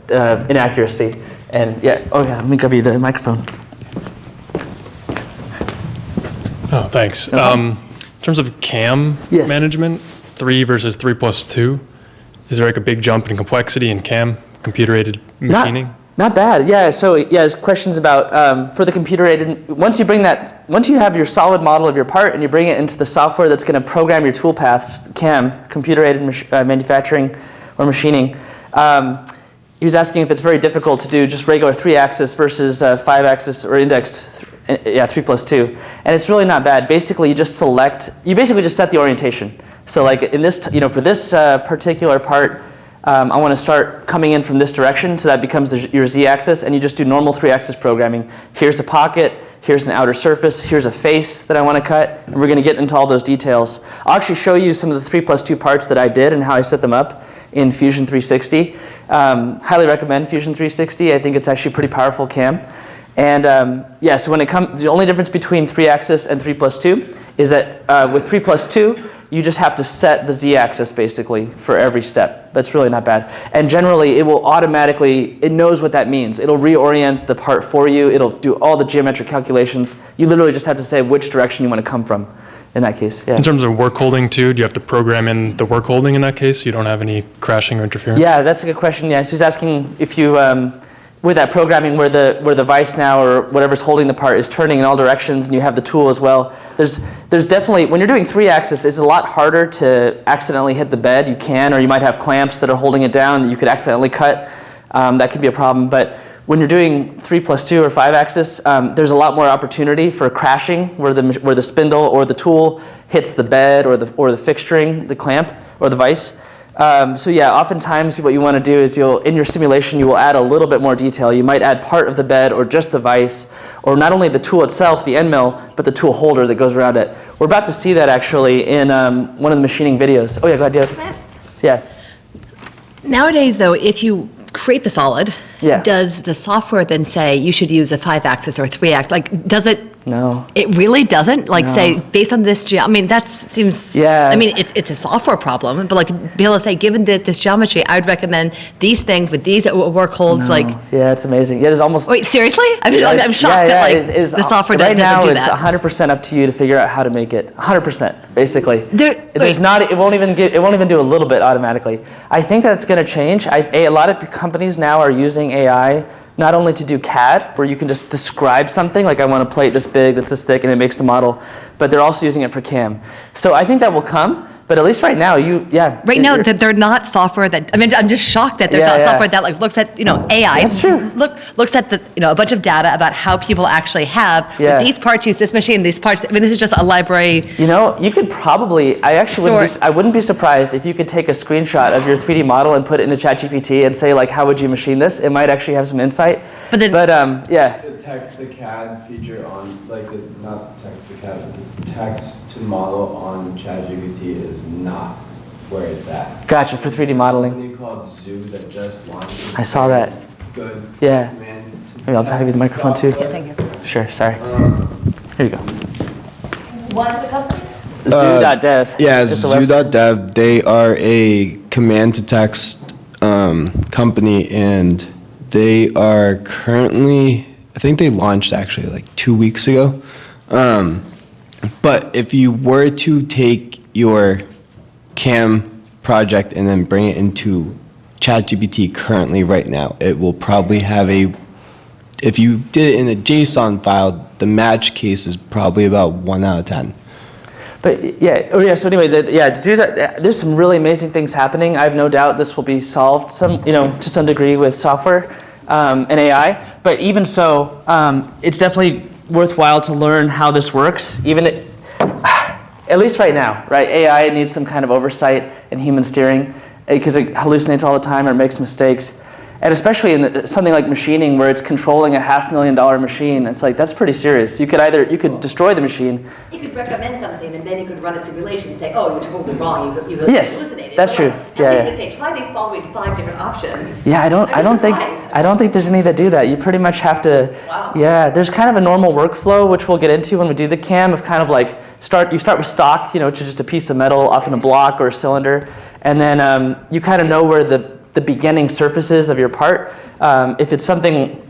inaccuracy. And let me grab you the microphone. Oh, thanks. In terms of CAM management, 3 versus 3+2, is there like a big jump in complexity in CAM, computer-aided machining? Not bad, yeah. So there's questions about for the computer-aided. Once you have your solid model of your part and you bring it into the software that's going to program your tool paths, CAM, computer-aided manufacturing or machining. He was asking if it's very difficult to do just regular 3-axis versus 5-axis or indexed 3+2, and it's really not bad. Basically, you basically just set the orientation. So like in this, for this particular part, I want to start coming in from this direction, so that becomes your z-axis, and you just do normal 3-axis programming. Here's a pocket, here's an outer surface, here's a face that I want to cut, and we're going to get into all those details. I'll actually show you some of the 3+2 parts that I did and how I set them up in Fusion 360. Highly recommend Fusion 360. I think it's actually pretty powerful CAM. And so when it comes, the only difference between 3-axis and 3+2 is that with 3+2, you just have to set the z-axis basically for every step. That's really not bad. And generally, it will automatically, it knows what that means. It'll reorient the part for you. It'll do all the geometric calculations. You literally just have to say which direction you want to come from in that case. Yeah. In terms of work holding too, do you have to program in the work holding in that case so you don't have any crashing or interference? Yeah, that's a good question. Yeah, so he's asking if you, with that programming where the vise now or whatever's holding the part is turning in all directions and you have the tool as well. There's definitely, when you're doing 3-axis, it's a lot harder to accidentally hit the bed. You can, or you might have clamps that are holding it down that you could accidentally cut. That could be a problem. But when you're doing 3+2 or 5-axis, there's a lot more opportunity for crashing where the spindle or the tool hits the bed or the fixturing, the clamp or the vise. So yeah, oftentimes what you want to do is in your simulation, you will add a little bit more detail. You might add part of the bed or just the vise, or not only the tool itself, the end mill, but the tool holder that goes around it. We're about to see that actually in one of the machining videos. Oh yeah, go ahead, Dave. Yeah. Nowadays though, if you create the solid, yeah. Does the software then say you should use a 5-axis or 3-axis? Like, does it? No. It really doesn't? Like, No. say, based on this I mean, that seems, Yeah. I mean, it's a software problem, but like, be able to say, given this geometry, I would recommend these things with these work holds, like. Yeah, it's amazing. Yeah, it's almost. Wait, seriously? I'm shocked that like it is, the software right doesn't do now that. it's 100% up to you to figure out how to make it. 100%, basically. There's wait. not. It won't even do a little bit automatically. I think that's going to change. A lot of companies now are using AI not only to do CAD, where you can just describe something, like I want a plate this big, that's this thick, and it makes the model, but they're also using it for CAM. So I think that will come, but at least right now, Right now, that they're not software that, I mean, I'm just shocked that there's not software that like looks at, AI. That's true. Looks at a bunch of data about how people actually have, Yeah. with these parts use this machine, these parts, I mean, this is just a library. You could probably, I wouldn't be surprised if you could take a screenshot of your 3D model and put it into ChatGPT and say, like, how would you machine this? It might actually have some insight. But then, yeah. The text to CAD feature on, like, not text to CAD, but the text to model on ChatGPT is not where it's at. Gotcha, for 3D modeling. Something called Zoo that just launched. I saw that. Good. Yeah. Man, Maybe I'll have you the microphone too. yeah, thank you. Sure, sorry. Here you go. What's the company? Zoo.dev. Yeah, It's a website. Zoo.dev. They are a command to text company, and they are currently, I think they launched actually like 2 weeks ago. But if you were to take your CAM project and then bring it into ChatGPT currently right now, it will probably have if you did it in a JSON file, the match case is probably about 1 out of 10. But yeah, so anyway, there's some really amazing things happening. I have no doubt this will be solved to some degree with software and AI. But even so, it's definitely worthwhile to learn how this works. At least right now, right? AI needs some kind of oversight and human steering because it hallucinates all the time or makes mistakes. And especially in something like machining, where it's controlling a $500,000 machine, it's like, that's pretty serious. You could destroy the machine. You could recommend something, and then you could run a simulation and say, "Oh, you're totally wrong. You Yes, hallucinated." that's true. At Yeah, least yeah. you could say, "Try these following 5 different options." Yeah, I don't think there's any that do that. You pretty much have to. Wow. Yeah, there's kind of a normal workflow, which we'll get into when we do the CAM, of kind of like you start with stock, which is just a piece of metal, often a block or a cylinder, and then you kind of know where the beginning surfaces of your part. If it's something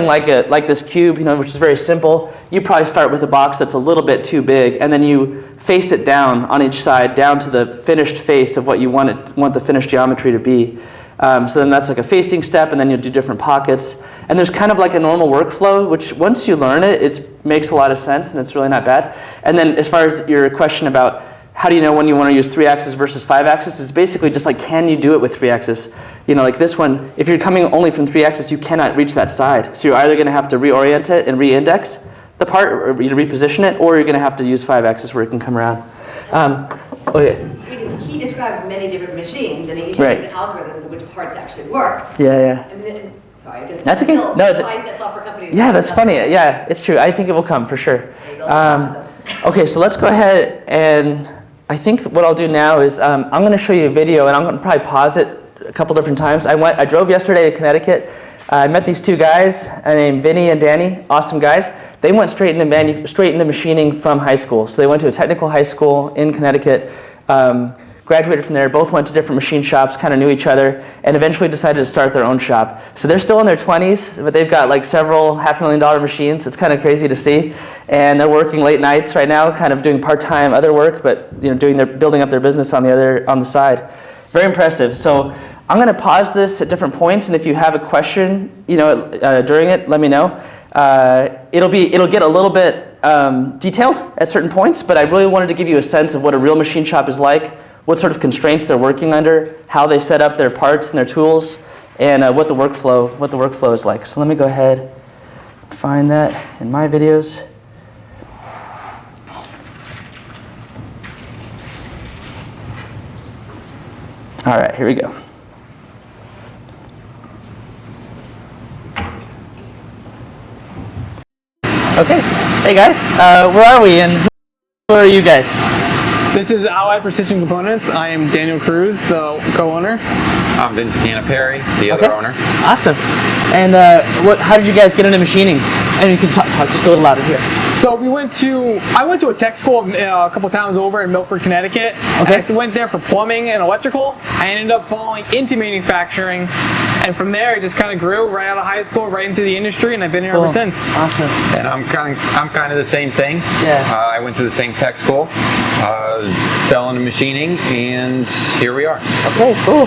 like this cube, which is very simple, you probably start with a box that's a little bit too big, and then you face it down on each side, down to the finished face of what you want the finished geometry to be. So then that's like a facing step, and then you'll do different pockets. And there's kind of like a normal workflow, which once you learn it, it makes a lot of sense, and it's really not bad. And then as far as your question about how do you know when you want to use 3-axis versus 5-axis, it's basically just like, can you do it with 3-axis? Like this one, if you're coming only from 3-axis, you cannot reach that side. So you're either going to have to reorient it and re-index the part, or reposition it, or you're going to have to use 5-axis where it can come around. He described many different machines and each Right. different algorithms of which parts actually work. Yeah. I mean, sorry, just That's okay. still No, it's surprised that software companies. Yeah, that's funny. Yeah, it's true. I think it will come for sure. Okay, so let's go ahead, and I think what I'll do now is I'm going to show you a video, and I'm going to probably pause it a couple different times. I drove yesterday to Connecticut. I met these two guys named Vinny and Danny, awesome guys. They went straight into machining from high school. So they went to a technical high school in Connecticut, graduated from there, both went to different machine shops, kind of knew each other, and eventually decided to start their own shop. So they're still in their 20s, but they've got like several $500,000 machines. It's kind of crazy to see. And they're working late nights right now, kind of doing part-time other work, but building up their business on the side. Very impressive. So I'm going to pause this at different points, and if you have a question, during it, let me know. It'll get a little bit detailed at certain points, but I really wanted to give you a sense of what a real machine shop is like, what sort of constraints they're working under, how they set up their parts and their tools, and what the workflow is like. So let me go ahead and find that in my videos. All right, here we go. Okay, hey guys, where are we and who are you guys? This is Allied Precision Components. I am Daniel Cruz, the co-owner. I'm Vince Perry, the other owner. Awesome. And how did you guys get into machining? And you can talk just a little louder here. So I went to a tech school a couple times over in Milford, Connecticut. Okay. I went there for plumbing and electrical. I ended up falling into manufacturing, and from there it just kind of grew right out of high school, right into the industry, and I've been here ever since. Awesome. And I'm kind of the same thing. Yeah. I went to the same tech school, fell into machining, and here we are. Okay, cool.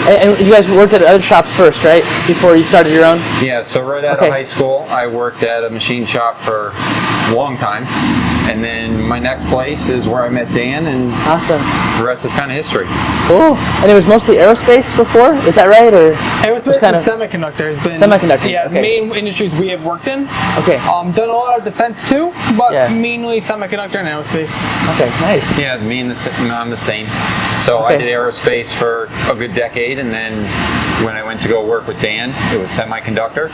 And you guys worked at other shops first, right? Before you started your own? Yeah, so right out of high school, I worked at a machine shop for a long time. And then my next place is where I met Dan, and awesome. The rest is kind of history. Cool. And it was mostly aerospace before? Is that right? Or aerospace and semiconductors. Semiconductors. Yeah, okay. Main industries we have worked in. Okay. Done a lot of defense too, but mainly semiconductor and aerospace. Okay, nice. Yeah, I'm the same. So I did aerospace for a good decade, and then when I went to go work with Dan, it was semiconductor.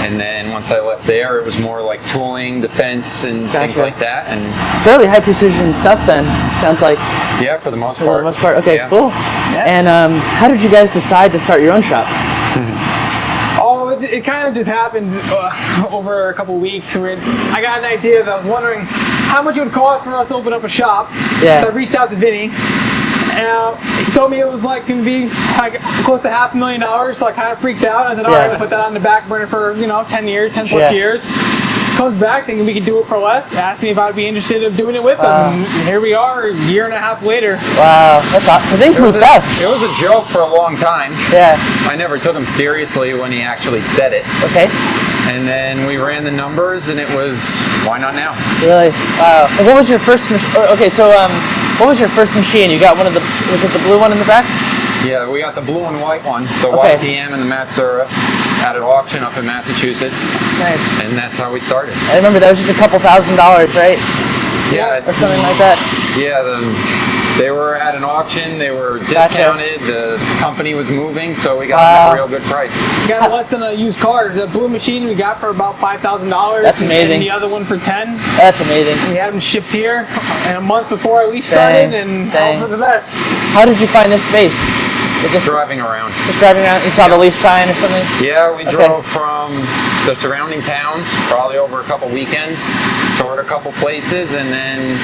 And then once I left there, it was more like tooling, defense, and things like that. And fairly high precision stuff then, sounds like. Yeah, for the most part. For the most part, okay, yeah. Cool. Yeah. And how did you guys decide to start your own shop? It kind of just happened over a couple weeks. I got an idea that I was wondering how much it would cost for us to open up a shop. Yeah. So I reached out to Vinny. And he told me it was like going to be like close to $500,000, so I kind of freaked out. I said, all right, I'll put that on the back burner for 10 plus years. Comes back thinking we could do it for less. Asked me if I'd be interested in doing it with him. And here we are, a year and a half later. Wow, that's awesome. So things move fast. It was a joke for a long time. Yeah. I never took him seriously when he actually said it. Okay. And then we ran the numbers, and it was, why not now? Really? Wow. And what was your first what was your first machine? You got was it the blue one in the back? Yeah, we got the blue and white one, the YCM and the Matsura, at an auction up in Massachusetts. Nice. And that's how we started. I remember that was just a couple $1,000s, right? Yeah. Or something like that. Yeah, they were at an auction, they were discounted, the company was moving, so we got them at a real good price. We got less than a used car. The blue machine we got for about $5,000. That's amazing. And the other one for $10,000. That's amazing. We had them shipped here and a month before we started, and all for the best. How did you find this space? Just driving around. Just driving around? You saw the lease sign or something? Yeah, we drove from the surrounding towns, probably over a couple weekends, toured a couple places, and then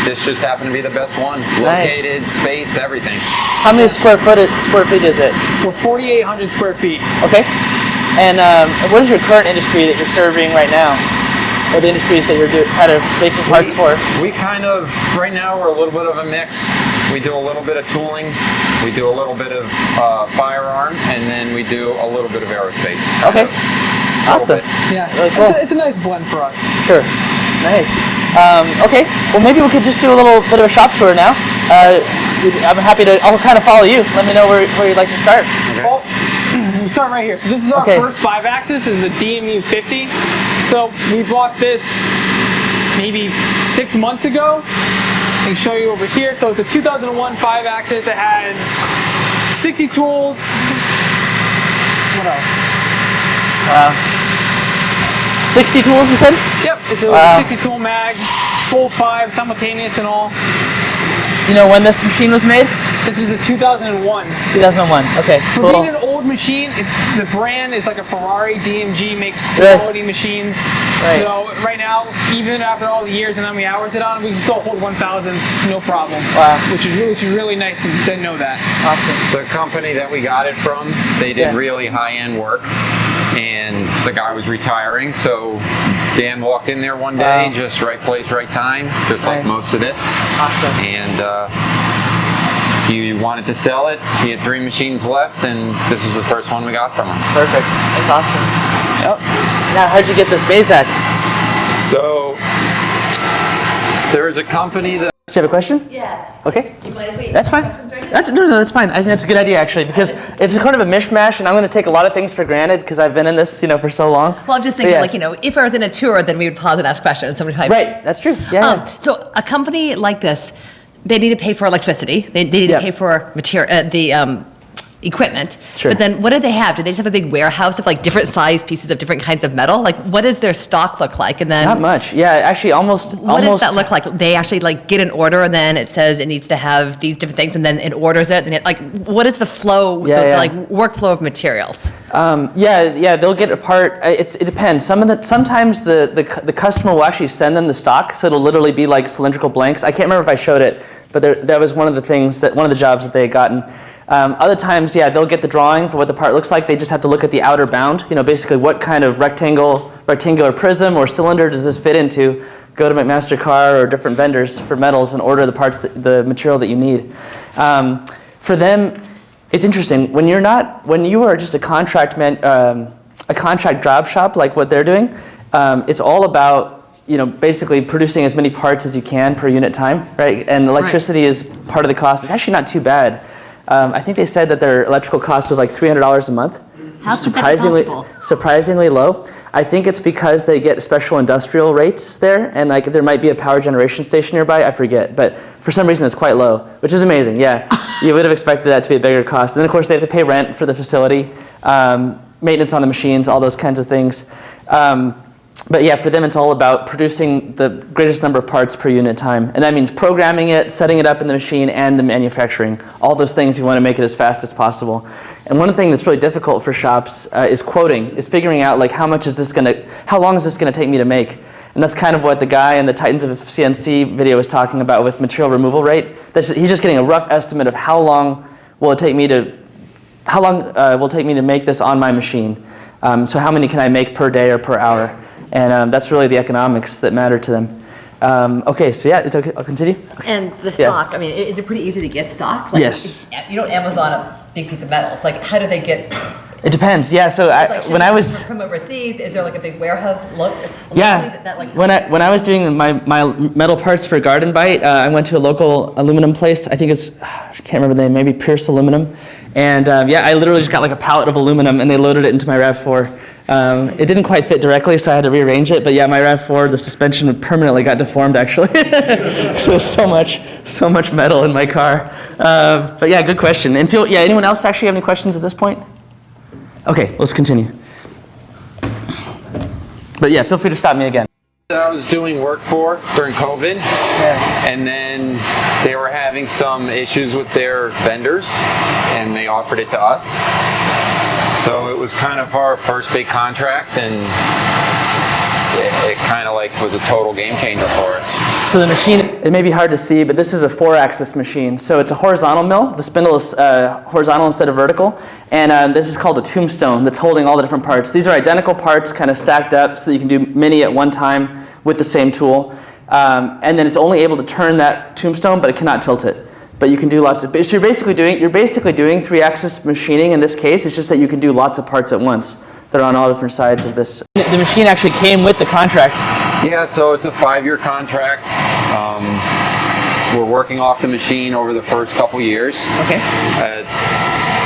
this just happened to be the best one. Located, space, everything. How many square feet is it? We're 4,800 square feet. Okay. And what is your current industry that you're serving right now? Or the industries that you're kind of making parts for? We kind of, right now we're a little bit of a mix. We do a little bit of tooling, we do a little bit of firearm, and then we do a little bit of aerospace. Okay. Awesome. Yeah, really cool. It's a nice blend for us. Sure. Nice. Okay, well maybe we could just do a little bit of a shop tour now. I'm happy to, I'll kind of follow you. Let me know where you'd like to start. Okay. Well, we'll start right here. So this is our first 5-axis. This is a DMU 50. So we bought this maybe 6 months ago. I can show you over here. So it's a 2001 5-axis. It has 60 tools. What else? Wow. 60 tools, you said? Yep, it's a 60 tool mag, full 5, simultaneous and all. Do you know when this machine was made? This was a 2001. 2001, okay. For being an old machine, the brand is like a Ferrari. DMG makes quality machines. Right. So right now, even after all the years and how many hours it on, we can still hold 1,000s, no problem. Wow. Which is really nice to know that. Awesome. The company that we got it from, they did really high-end work, and the guy was retiring, so Dan walked in there one day, just right place, right time, just like most of this. Awesome. And he wanted to sell it. He had 3 machines left, and this was the first one we got from him. Perfect. That's awesome. Oh. Now, how'd you get this Mazak? So, there's a company that... Do you have a question? Yeah. Okay. Do you mind if we That's fine. questions right now? That's fine. I think that's a good idea, actually, because it's kind of a mishmash, and I'm going to take a lot of things for granted because I've been in this, for so long. Well, I'm just thinking, if I was in a tour, then we would pause and ask questions. Somebody might. Right. That's true. Yeah. So a company like this, they need to pay for electricity. They need to pay for material, equipment. Sure. But then what do they have? Do they just have a big warehouse of different size pieces of different kinds of metal? What does their stock look like? And then Not much. Yeah, actually, almost. What does that look like? They actually get an order, and then it says it needs to have these different things, and then it orders it. And what is the flow? Workflow of materials? They'll get a part. It depends. Sometimes the customer will actually send them the stock, so it'll literally be like cylindrical blanks. I can't remember if I showed it, but that was one of the jobs that they had gotten. Other times, they'll get the drawing for what the part looks like. They just have to look at the outer bound. Basically what kind of rectangular prism or cylinder does this fit into? Go to McMaster-Carr or different vendors for metals and order the parts, the material that you need. For them, it's interesting when you are just a contract job shop like what they're doing. It's all about basically producing as many parts as you can per unit time, right? And electricity is part of the cost. It's actually not too bad. I think they said that their electrical cost was like $300 a month. How could that be possible? Surprisingly low. I think it's because they get special industrial rates there, and there might be a power generation station nearby. I forget, but for some reason it's quite low, which is amazing. Yeah, you would have expected that to be a bigger cost. And then of course they have to pay rent for the facility, maintenance on the machines, all those kinds of things. But yeah, for them it's all about producing the greatest number of parts per unit time. And that means programming it, setting it up in the machine, and the manufacturing. All those things, you want to make it as fast as possible. And one thing that's really difficult for shops is quoting, is figuring out how long is this going to take me to make? And that's kind of what the guy in the Titans of CNC video was talking about with material removal rate. He's just getting a rough estimate of how long will it take me to make this on my machine. So how many can I make per day or per hour? And that's really the economics that matter to them. Okay, so yeah, it's okay. I'll continue. Okay. And the stock, is it pretty easy to get stock? Yes. You don't Amazon a big piece of metals. How do they get? It depends. Yeah. So when I was from overseas, is there a big warehouse? When I was doing my metal parts for Garden Bite, I went to a local aluminum place. I think I can't remember the name. Maybe Pierce Aluminum. And I literally just got a pallet of aluminum, and they loaded it into my RAV4. It didn't quite fit directly, so I had to rearrange it. But yeah, my RAV4, the suspension permanently got deformed actually. So so much metal in my car. But yeah, good question. And anyone else actually have any questions at this point? Okay, let's continue. But yeah, feel free to stop me again. I was doing work for during COVID, and then they were having some issues with their vendors, and they offered it to us. So it was kind of our first big contract, and it kind of was a total game changer for us. So the machine, it may be hard to see, but this is a 4-axis machine. So it's a horizontal mill. The spindle is horizontal instead of vertical. And this is called a tombstone that's holding all the different parts. These are identical parts kind of stacked up so that you can do many at one time with the same tool. And then it's only able to turn that tombstone, but it cannot tilt it. But you can do lots of, so you're basically doing 3-axis machining in this case. It's just that you can do lots of parts at once that are on all different sides of this. The machine actually came with the contract. Yeah, so it's a 5-year contract. We're working off the machine over the first couple years. Okay.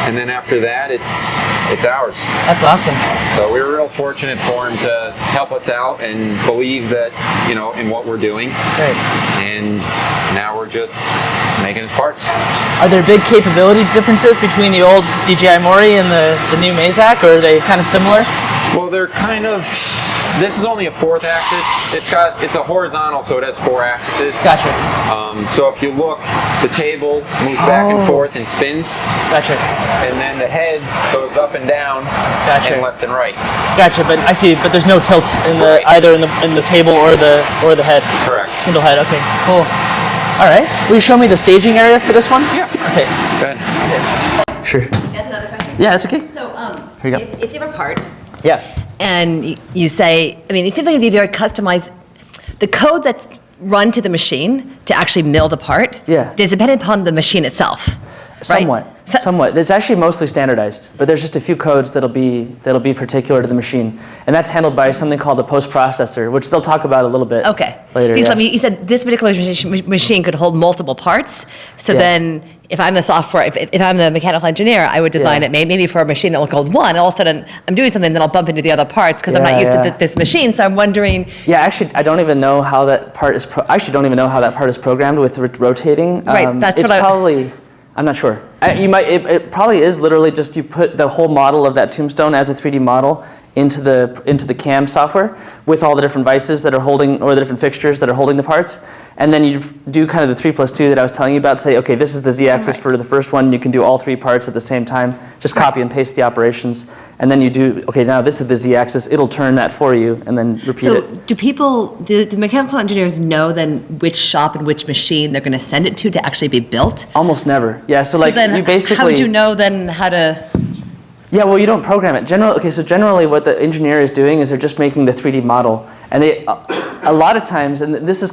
And then after that, it's ours. That's awesome. So we were real fortunate for him to help us out and believe that, in what we're doing. Great. And now we're just making his parts. Are there big capability differences between the old DJI Mori and the new Mazak, or are they kind of similar? Well, they're kind of. This is only a 4th axis. It's a horizontal, so it has 4 axes. Gotcha. So if you look, the table moves back and forth and spins. Gotcha. And then the head goes up and down, and left and right. Gotcha. But I see. But there's no tilt in either in the table or the head. Correct. Spindle head. Okay. Cool. All right. Will you show me the staging area for this one? Yeah. Okay. Good. Okay. Sure. That's another question. Yeah, that's okay. So, Here you go. if you have a part, And you say, it seems like it'd be very customized. The code that's run to the machine to actually mill the part is dependent upon the machine itself. Somewhat. right? Somewhat. It's actually mostly standardized, but there's just a few codes that'll be particular to the machine, and that's handled by something called the post-processor, which they'll talk about a little bit later. Please let me. You said this particular machine could hold multiple parts. So then, if I'm the software, if I'm the mechanical engineer, I would design it maybe for a machine that will hold one. All of a sudden, I'm doing something, then I'll bump into the other parts because I'm not used to this machine. So I'm wondering. Yeah, actually, I don't even know how that part is. I actually don't even know how that part is programmed with rotating. Right. That's it's probably. I'm not sure. It probably is literally just you put the whole model of that tombstone as a 3D model into the CAM software with all the different vices that are holding, or the different fixtures that are holding the parts, and then you do kind of the 3+2 that I was telling you about. Say, okay, this is the z-axis for the first one. You can do all 3 parts at the same time. Just copy and paste the operations, and then you do. Okay, now this is the z-axis. It'll turn that for you, and then repeat it. So do the mechanical engineers know then which shop and which machine they're going to send it to actually be built? Almost never. Yeah. So like then you basically. How would you know then how to? Yeah, well, you don't program it. So generally what the engineer is doing is they're just making the 3D model. And they, a lot of times, and this is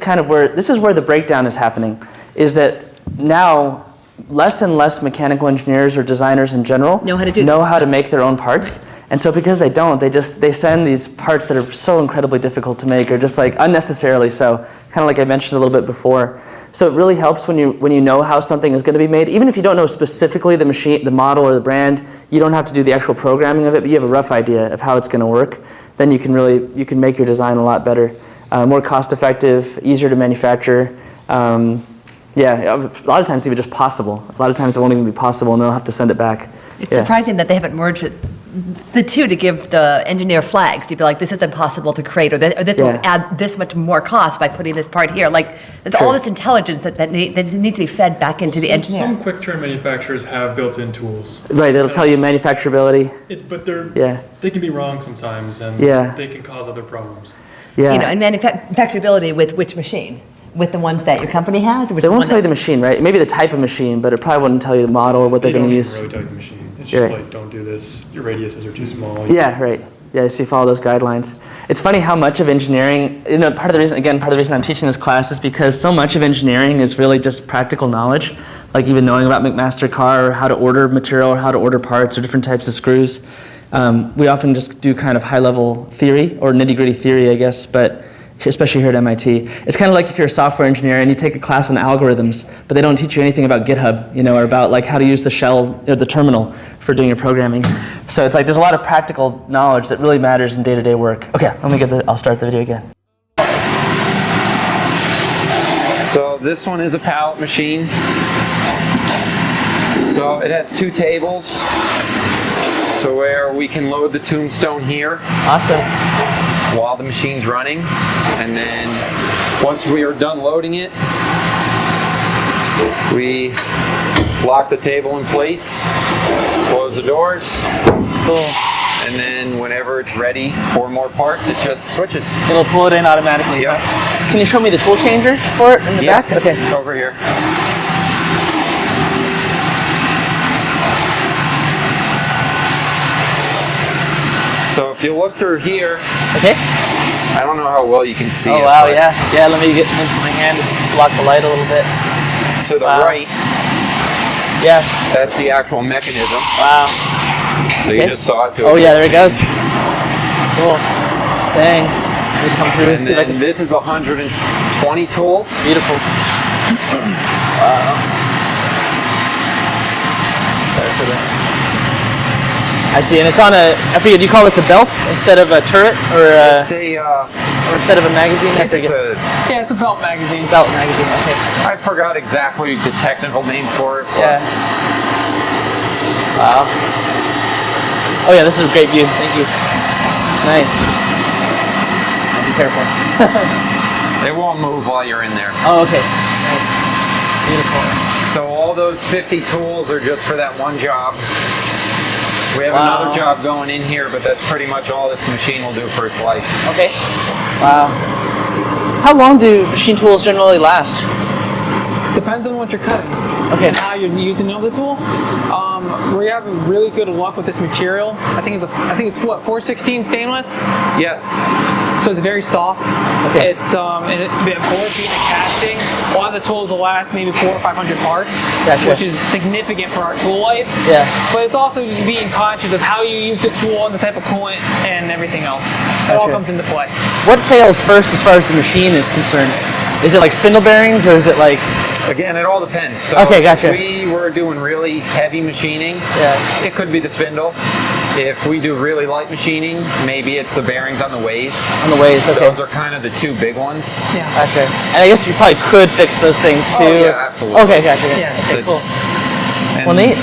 where the breakdown is happening, is that now less and less mechanical engineers or designers in general know how to make their own parts. And so because they don't, they send these parts that are so incredibly difficult to make, or just like unnecessarily so, kind of like I mentioned a little bit before. So it really helps when you know how something is going to be made. Even if you don't know specifically the machine, the model, or the brand, you don't have to do the actual programming of it, but you have a rough idea of how it's going to work. Then you can make your design a lot better, more cost effective, easier to manufacture. A lot of times even just possible. A lot of times it won't even be possible, and they'll have to send it back. It's surprising that they haven't merged the two to give the engineer flags to be like, this is impossible to create, or this will add this much more cost by putting this part here. Like, it's all this intelligence that needs to be fed back into the engineer. Some quick turn manufacturers have built-in tools. Right, that'll tell you manufacturability. But they can be wrong sometimes, and they can cause other problems. Yeah. And manufacturability with which machine? With the ones that your company has? They won't tell you the machine, right? Maybe the type of machine, but it probably wouldn't tell you the model or what they're going to use. They don't really tell you the machine. It's just like, don't do this. Your radiuses are too small. Yeah, right. Yeah, so you follow those guidelines. It's funny how much of engineering, part of the reason I'm teaching this class is because so much of engineering is really just practical knowledge, like even knowing about McMaster car, or how to order material, or how to order parts, or different types of screws. We often just do kind of high-level theory, or nitty-gritty theory, I guess, but especially here at MIT. It's kind of like if you're a software engineer and you take a class on algorithms, but they don't teach you anything about GitHub, or about like how to use the shell or the terminal for doing your programming. So it's like there's a lot of practical knowledge that really matters in day-to-day work. Okay, I'll start the video again. So this one is a pallet machine. So it has 2 tables to where we can load the tombstone here. Awesome. While the machine's running, and then once we are done loading it, we lock the table in place, close the doors, and then whenever it's ready for more parts, it just switches. It'll pull it in automatically. Yep. Can you show me the tool changer for it in the back? Okay. Over here. So if you look through here, I don't know how well you can see it. Oh wow, yeah. Let me get my hand to block the light a little bit. To the right, that's the actual mechanism. Wow. So you just saw it. Oh yeah, there it goes. Cool. Dang. Let me come through. And then this is 120 tools. Beautiful. Wow. Sorry for that. I see, and it's on I forget, do you call this a belt instead of a turret, or or instead of a magazine? It's a belt magazine. Belt magazine, okay. I forgot exactly the technical name for it. Yeah. Wow. Oh yeah, this is a great view. Thank you. Nice. Be careful. They won't move while you're in there. Oh, okay. Nice. Beautiful. So all those 50 tools are just for that one job. We have another job going in here, but that's pretty much all this machine will do for its life. Okay. Wow. How long do machine tools generally last? Depends on what you're cutting. Okay. and how you're using the tool. We're having really good luck with this material. I think it's what, 416 stainless. Yes. So it's very soft. Okay. It's and for being a casting, a lot of the tools will last maybe 400 or 500 parts, Gotcha. which is significant for our tool life. Yeah. But it's also being conscious of how you use the tool and the type of coolant and everything else. It all Gotcha. comes into play. What fails first as far as the machine is concerned? Is it like spindle bearings, or is it like? Again, it all depends. So Okay, gotcha. if we were doing really heavy machining, it could be the spindle. If we do really light machining, maybe it's the bearings on the ways. On the ways, okay. Those are kind of the two big ones. Yeah. Okay. And I guess you probably could fix those things too. Oh, yeah, absolutely. Okay, gotcha. Yeah. Okay, cool. And Well, neat.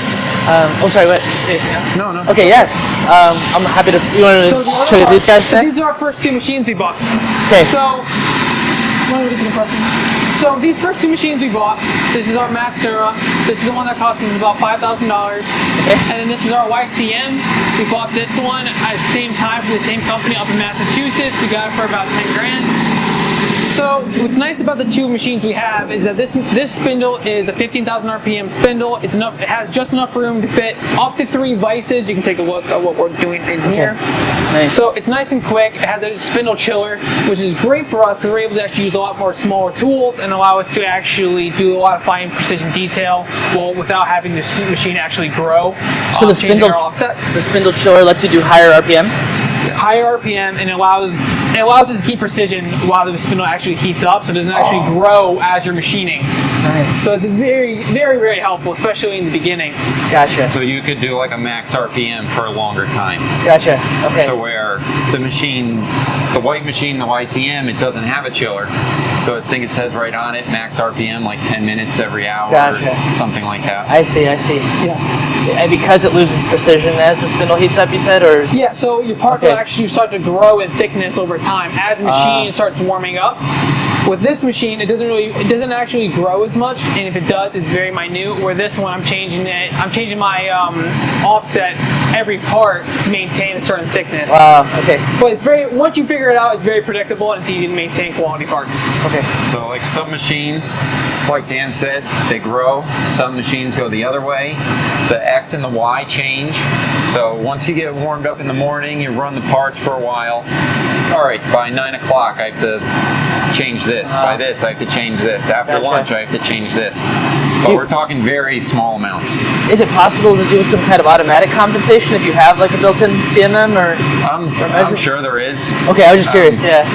Oh, sorry. What? Did you say something else? No, no. Okay, yeah. I'm happy to. You want to show you these guys? So these are our first two machines we bought. Okay. So these first two machines we bought, this is our Maxura. This is the one that cost us about $5,000. Okay. And then this is our YCM. We bought this one at the same time from the same company up in Massachusetts. We got it for about 10 grand. So what's nice about the two machines we have is that this spindle is a 15,000 RPM spindle. It's enough. It has just enough room to fit up to 3 vices. You can take a look at what we're doing in here. Nice. So it's nice and quick. It has a spindle chiller, which is great for us because we're able to actually use a lot more smaller tools and allow us to actually do a lot of fine precision detail, without having this machine actually grow. So the spindle chiller lets you do higher RPM. Higher RPM, and it allows us to keep precision while the spindle actually heats up, so it doesn't actually grow as you're machining. Nice. So it's very, very, very helpful, especially in the beginning. Gotcha. So you could do like a max RPM for a longer time. Gotcha. Okay. To where the machine, the white machine, the YCM, it doesn't have a chiller. So I think it says right on it, max RPM, like 10 minutes every hour, Gotcha. or something like that. I see. Yeah. And because it loses precision as the spindle heats up, you said, or? Yeah, so your parts will actually start to grow in thickness over time as the machine starts warming up. With this machine, it doesn't actually grow as much, and if it does, it's very minute. Where this one, I'm changing my offset every part to maintain a certain thickness. Wow. Okay. But once you figure it out, it's very predictable and it's easy to maintain quality parts. Okay. So like some machines, like Dan said, they grow. Some machines go the other way. The X and the Y change. So once you get warmed up in the morning, you run the parts for a while. All right, by 9 o'clock, I have to change this. By this, I have to change this. After lunch, I have to change this. But we're talking very small amounts. Is it possible to do some kind of automatic compensation if you have like a built-in CMM or? I'm sure there is. Okay, I was just curious. Yeah.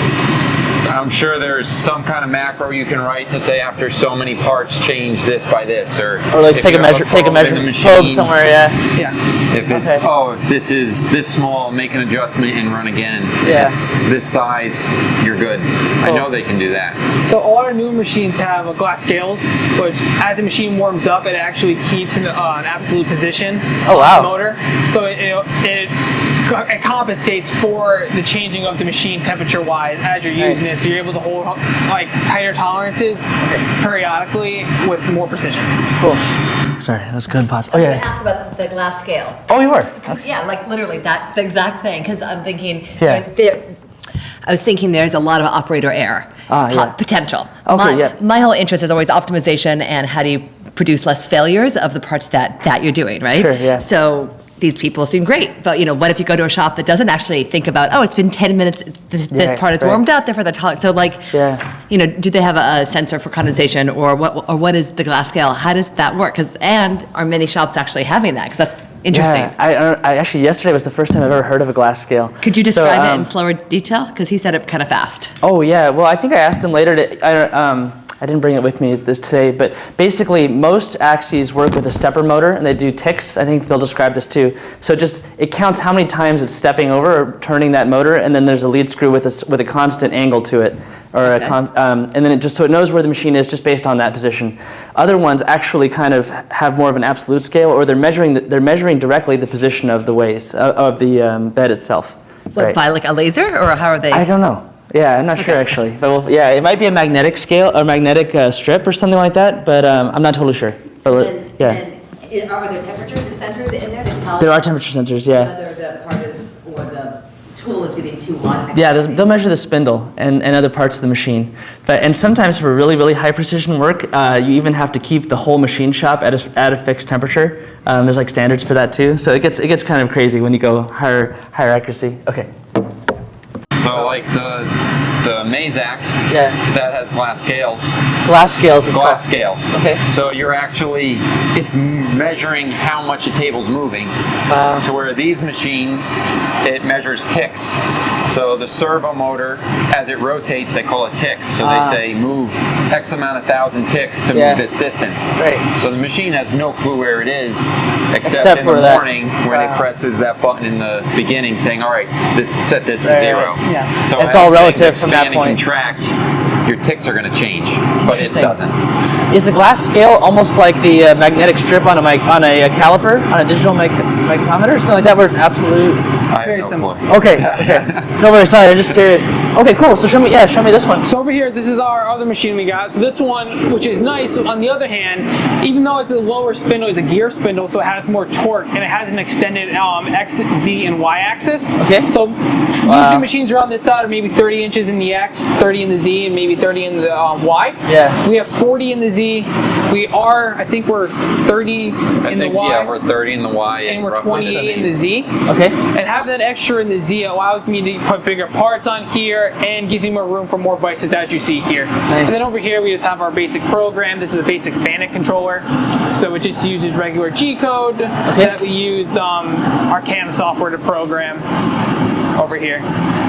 I'm sure there's some kind of macro you can write to say after so many parts change this by this, or like take a measurement probe somewhere. Yeah. Yeah. If it's if this is this small, make an adjustment and run again. Yes. This size, you're good. I know they can do that. So all our new machines have glass scales, which as the machine warms up, it actually keeps an absolute position on the motor. So it compensates for the changing of the machine temperature-wise as you're using it. So you're able to hold like tighter tolerances periodically with more precision. Cool. Sorry, that was good. Pause. Oh yeah. I was going to ask about the glass scale. Oh, you were. Yeah, like literally the exact thing. Because I'm thinking. Yeah. I was thinking there's a lot of operator error potential. Okay. My whole interest is always optimization and how do you produce less failures of the parts that you're doing, right? Sure. Yeah. So these people seem great, but what if you go to a shop that doesn't actually think about, it's been 10 minutes, this part is warmed up, therefore the tolerance. So do they have a sensor for condensation or what is the glass scale? How does that work? And are many shops actually having that? Because that's interesting. Yeah, I actually, yesterday was the first time I've ever heard of a glass scale. Could you describe it in slower detail? Because he said it kind of fast. Oh yeah, well I think I asked him later I didn't bring it with me today, but basically most axes work with a stepper motor and they do ticks. I think they'll describe this too. So it counts how many times it's stepping over or turning that motor, and then there's a lead screw with a constant angle to it, or and then it knows where the machine is just based on that position. Other ones actually kind of have more of an absolute scale, or they're measuring directly the position of the ways of the bed itself. What, by like a laser, or how are they? I don't know. Yeah, I'm not sure actually. But it might be a magnetic scale or magnetic strip or something like that, but I'm not totally sure. But, are there temperatures and sensors in there to tell? There are temperature sensors, yeah. Whether the part is or the tool is getting too long. Yeah, they'll measure the spindle and other parts of the machine. And sometimes for really, really high precision work, you even have to keep the whole machine shop at a fixed temperature. There's like standards for that too. So it gets kind of crazy when you go higher accuracy. Okay. So like the Mazak, that has glass scales. Glass scales is Glass scales. Okay. So you're actually, it's measuring how much a table's moving. To where these machines, it measures ticks. So the servo motor, as it rotates, they call it ticks. So they say move X amount of thousand ticks to move this distance. Right. So the machine has no clue where it is, except in the morning when it presses that button in the beginning saying, all right, set this to 0. Yeah. So it's all relative from that expand point. and contract, your ticks are going to change, but it doesn't. Is the glass scale almost like the magnetic strip on a caliper, on a digital micrometer, or something like that, where it's absolute? Very similar. Okay. No worries. Sorry, I'm just curious. Okay, cool. So show me this one. So over here, this is our other machine we got. So this one, which is nice. On the other hand, even though it's a lower spindle, it's a gear spindle, so it has more torque and it has an extended X, Z, and Y axis. Okay. So usually machines are on this side are maybe 30 inches in the X, 30 in the Z, and maybe 30 in the Y. Yeah. We have 40 in the Z. We are, I think we're 30 in the Y. Yeah, we're 30 in the Y and we're 28 in the Z. Okay. And having that extra in the Z allows me to put bigger parts on here and gives me more room for more vices, as you see here. Nice. And then over here we just have our basic program. This is a basic FANUC controller. So it just uses regular G code that we use our CAM software to program over here.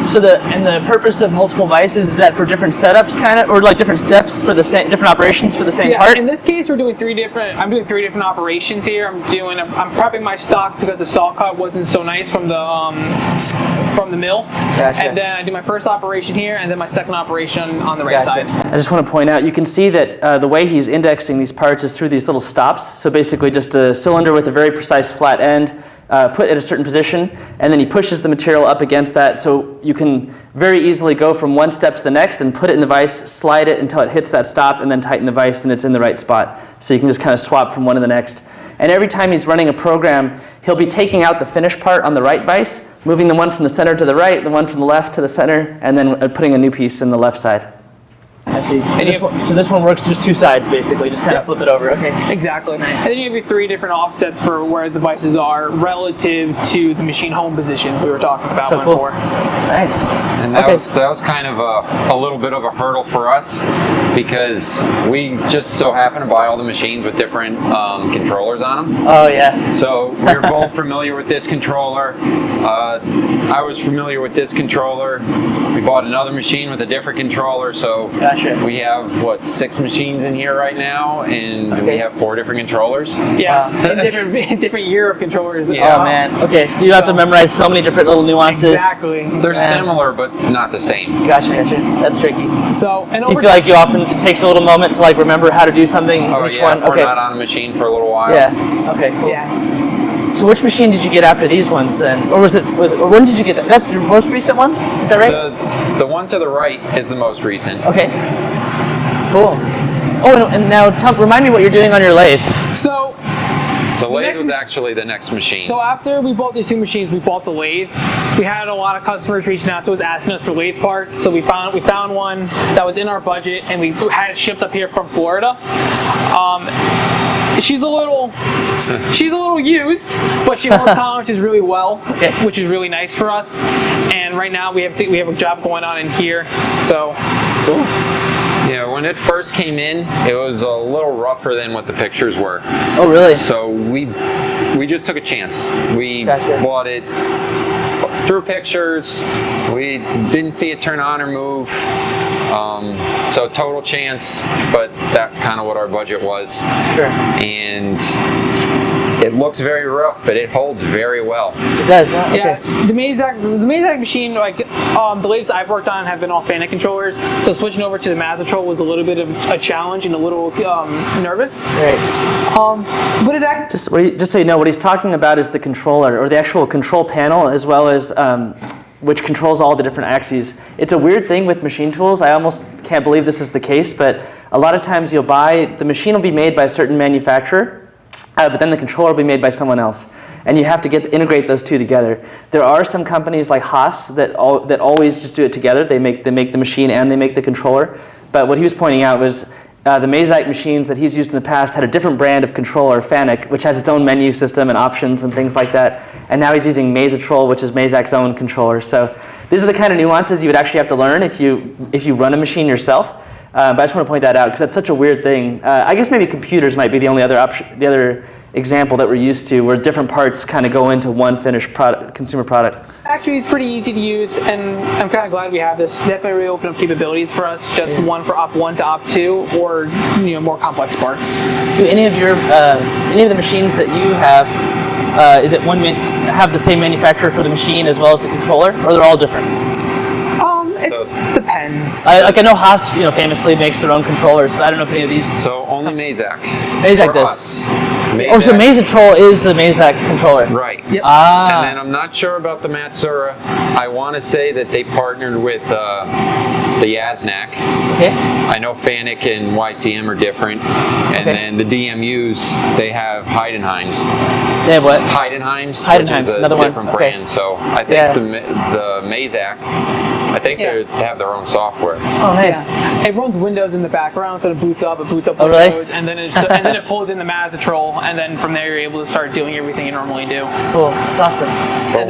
So the purpose of multiple vices, is that for different setups kind of, or like different steps for the same, different operations for the same part? In this case, I'm doing three different operations here. I'm prepping my stock because the saw cut wasn't so nice from the mill. Gotcha. And then I do my first operation here, and then my second operation on the right side. I just want to point out, you can see that the way he's indexing these parts is through these little stops. So basically just a cylinder with a very precise flat end, put at a certain position, and then he pushes the material up against that, so you can very easily go from one step to the next and put it in the vise, slide it until it hits that stop, and then tighten the vise and it's in the right spot. So you can just kind of swap from one to the next. And every time he's running a program, he'll be taking out the finished part on the right vise, moving the one from the center to the right, the one from the left to the center, and then putting a new piece in the left side. I see. So this one works just two sides, basically. Just kind of flip it over. Okay. Exactly. Nice. And then you have your three different offsets for where the vices are relative to the machine home positions we were talking about before. Nice. And that was kind of a little bit of a hurdle for us because we just so happen to buy all the machines with different controllers on them. Oh yeah. So we were both familiar with this controller. I was familiar with this controller. We bought another machine with a different controller. So we have, 6 machines in here right now, and we have 4 different controllers. Yeah, different year of controllers. Yeah. Oh man. Okay, so you have to memorize so many different little nuances. Exactly. They're similar, but not the same. Gotcha. That's tricky. So, do you feel like it takes a little moment to remember how to do something? Each one? If we're not on a machine for a little while. Yeah. Okay. Cool. Yeah. So which machine did you get after these ones then? Or or when did you get that? That's the most recent one? Is that right? The one to the right is the most recent. Okay. Cool. Oh, and now remind me what you're doing on your lathe. So the lathe was actually the next machine. So after we bought these 2 machines, we bought the lathe. We had a lot of customers reaching out to us asking us for lathe parts. So we found one that was in our budget, and we had it shipped up here from Florida. She's a little used, but she holds tolerances really well, which is really nice for us. And right now we have a job going on in here. So cool. Yeah, when it first came in, it was a little rougher than what the pictures were. Oh, really? So we just took a chance. We bought it through pictures. We didn't see it turn on or move. So total chance, but that's kind of what our budget was. Sure. And it looks very rough, but it holds very well. It does, huh? Yeah, the Mazak machine, the lathes I've worked on have been all FANUC controllers, so switching over to the Mazatrol was a little bit of a challenge and a little nervous. Right. But it just so you know, what he's talking about is the controller, or the actual control panel, as well as which controls all the different axes. It's a weird thing with machine tools. I almost can't believe this is the case, but a lot of times the machine will be made by a certain manufacturer, but then the controller will be made by someone else. and you have to integrate those two together. There are some companies like Haas that always just do it together. They make the machine and they make the controller. But what he was pointing out was the Mazak machines that he's used in the past had a different brand of controller, Fanuc, which has its own menu system and options and things like that. And now he's using Mazatrol, which is Mazak's own controller. So these are the kind of nuances you would actually have to learn if you run a machine yourself. But I just want to point that out because that's such a weird thing. I guess maybe computers might be the only other option, the other example that we're used to, where different parts kind of go into one finished product, consumer product. Actually, it's pretty easy to use, and I'm kind of glad we have this. Definitely really open up capabilities for us. Just one for Op 1 to Op 2, or more complex parts. Do any of the machines that you have, have the same manufacturer for the machine as well as the controller, or they're all different? It depends. I know Haas, famously makes their own controllers, but I don't know if any of these. So only Mazak. Mazak does. Oh, so Mazatrol is the Mazak controller. Right. Yep. And then I'm not sure about the Matsura. I want to say that they partnered with the Yaznak. Okay. I know Fanuc and YCM are different. And then the DMUs, they have Heidenheims. They have what? Heidenheims, Heidenheims, which is a another one. different brand. So I think the Mazak, I think they have their own software. Oh, nice. Yeah. It runs Windows in the background, so it boots up Windows, really? and then it pulls in the Mazatrol, and then from there you're able to start doing everything you normally do. Cool, that's awesome. But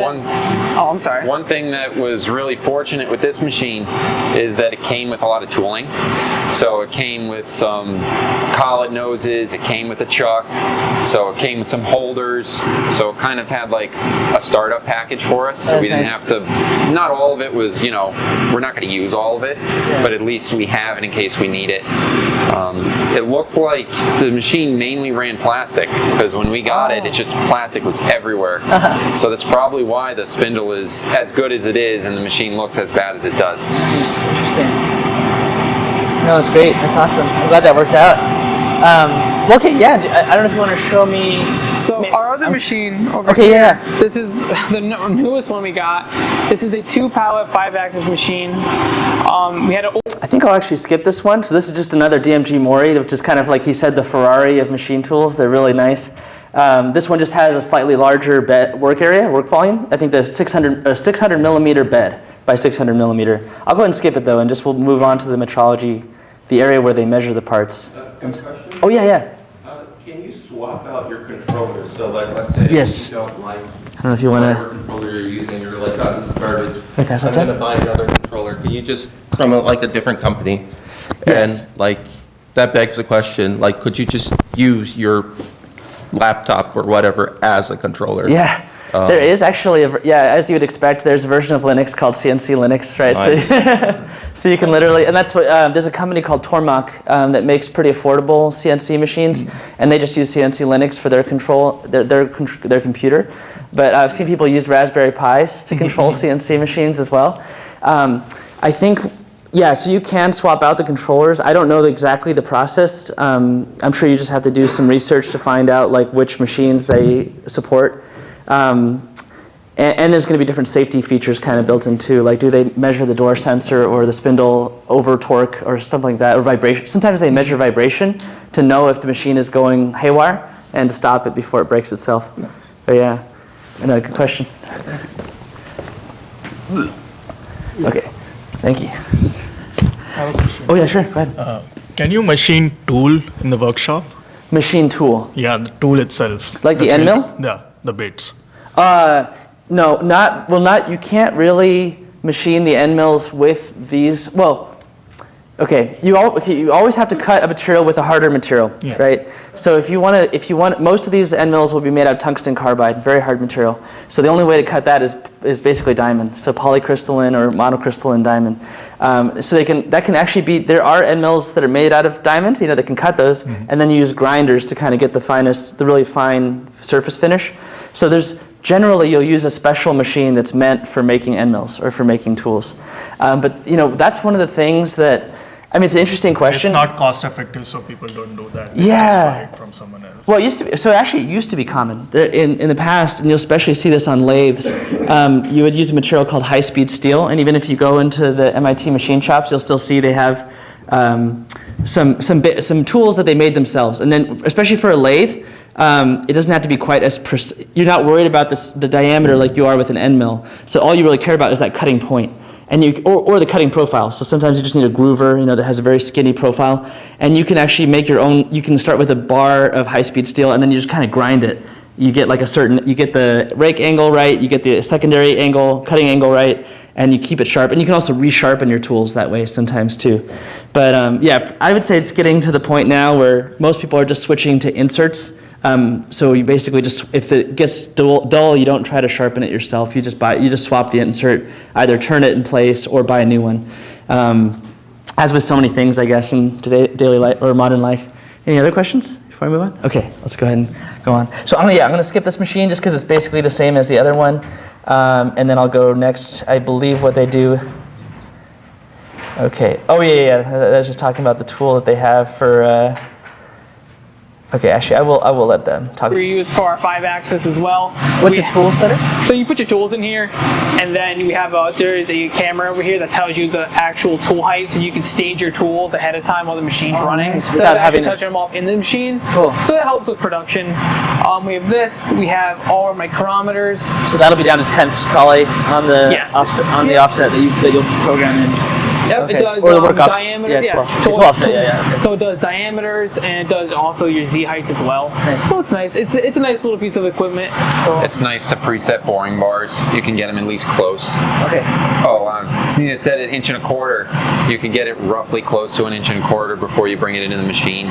I'm sorry. One thing that was really fortunate with this machine is that it came with a lot of tooling. So it came with some collet noses, it came with a chuck, so it came with some holders, so it kind of had like a startup package for us. So we didn't have to, not all of it was, we're not going to use all of it, but at least we have it in case we need it. It looks like the machine mainly ran plastic, because when we got it, just plastic was everywhere. So that's probably why the spindle is as good as it is and the machine looks as bad as it does. Interesting. No, that's great. That's awesome. I'm glad that worked out. Okay, yeah. I don't know if you want to show me. So our other machine over here. This is the newest one we got. This is a 2-pallet 5-axis machine. We had I think I'll actually skip this one. So this is just another DMG Mori, which is kind of like he said, the Ferrari of machine tools. They're really nice. This one just has a slightly larger work volume. I think the 600 millimeter bed by 600 millimeter. I'll go ahead and skip it though, and we'll move on to the metrology, the area where they measure the parts. Question? Oh yeah. Can you swap out your controllers? So like, let's say you don't like I don't know if you want whatever controller you're using, you're like, oh, this is garbage. Okay, I'm going to buy another controller. Can you just, from a different company? Yes. And that begs the question, could you just use your laptop or whatever as a controller? Yeah. There is actually, as you would expect, there's a version of Linux called CNC Linux, right? Nice. So you can literally, and that's what, there's a company called Tormach that makes pretty affordable CNC machines, and they just use CNC Linux for their their computer. But I've seen people use Raspberry Pis to control CNC machines as well. I think, so you can swap out the controllers. I don't know exactly the process. I'm sure you just have to do some research to find out which machines they support. And there's going to be different safety features kind of built into, do they measure the door sensor or the spindle over torque or something like that, or vibration. Sometimes they measure vibration to know if the machine is going haywire and to stop it before it breaks itself. Nice. But yeah, another good question. Okay, thank you. I have a question. Oh yeah, sure, go ahead. Can you machine tool in the workshop? Machine tool? Yeah, the tool itself. Like the end mill? Yeah, the bits. No, you can't really machine the end mills with these. Well, okay, you always have to cut a material with a harder material, right? So if you want, most of these end mills will be made out of tungsten carbide, very hard material. So the only way to cut that is basically diamond, so polycrystalline or monocrystalline diamond. So that can actually be, there are end mills that are made out of diamond, that can cut those, and then you use grinders to kind of get the really fine surface finish. So generally you'll use a special machine that's meant for making end mills or for making tools. But that's one of the things that, it's an interesting question. It's not cost effective, so people don't do that. Yeah. Buy it from someone else. Well, it used to be common. In the past, and you'll especially see this on lathes, you would use a material called high-speed steel, and even if you go into the MIT machine shops, you'll still see they have some tools that they made themselves. And then, especially for a lathe, it doesn't have to be quite as you're not worried about the diameter like you are with an end mill. So all you really care about is that cutting point, and or the cutting profile. So sometimes you just need a groover, that has a very skinny profile, and you can actually make your own. You can start with a bar of high-speed steel, and then you just kind of grind it. You get you get the rake angle right, you get the secondary angle, cutting angle right, and you keep it sharp. And you can also resharpen your tools that way sometimes too. But yeah, I would say it's getting to the point now where most people are just switching to inserts. So you basically just, if it gets dull, you don't try to sharpen it yourself. You just swap the insert, either turn it in place or buy a new one. As with so many things, I guess, in daily life or modern life. Any other questions before I move on? Okay, let's go ahead and go on. So I'm gonna skip this machine just because it's basically the same as the other one, and then I'll go next. I believe what they do. Okay. Oh yeah. I was just talking about the tool that they have for. Okay, actually, I will let them talk. We use for our 5-axis as well. What's a tool setter? So you put your tools in here, and then we have there is a camera over here that tells you the actual tool height, so you can stage your tools ahead of time while the machine's running, nice. instead of actually touching them off in the machine. Cool. So that helps with production. We have this. We have all our micrometers. So that'll be down to tenths probably on the offset that you'll program in. Yep, okay. It does or the work diameter. Yeah, 12 yeah. So it does diameters, and it does also your Z heights as well. Nice. So it's nice. It's a nice little piece of equipment. It's nice to preset boring bars. You can get them at least close. Okay. It said 1.25 inches. You can get it roughly close to 1.25 inches before you bring it into the machine.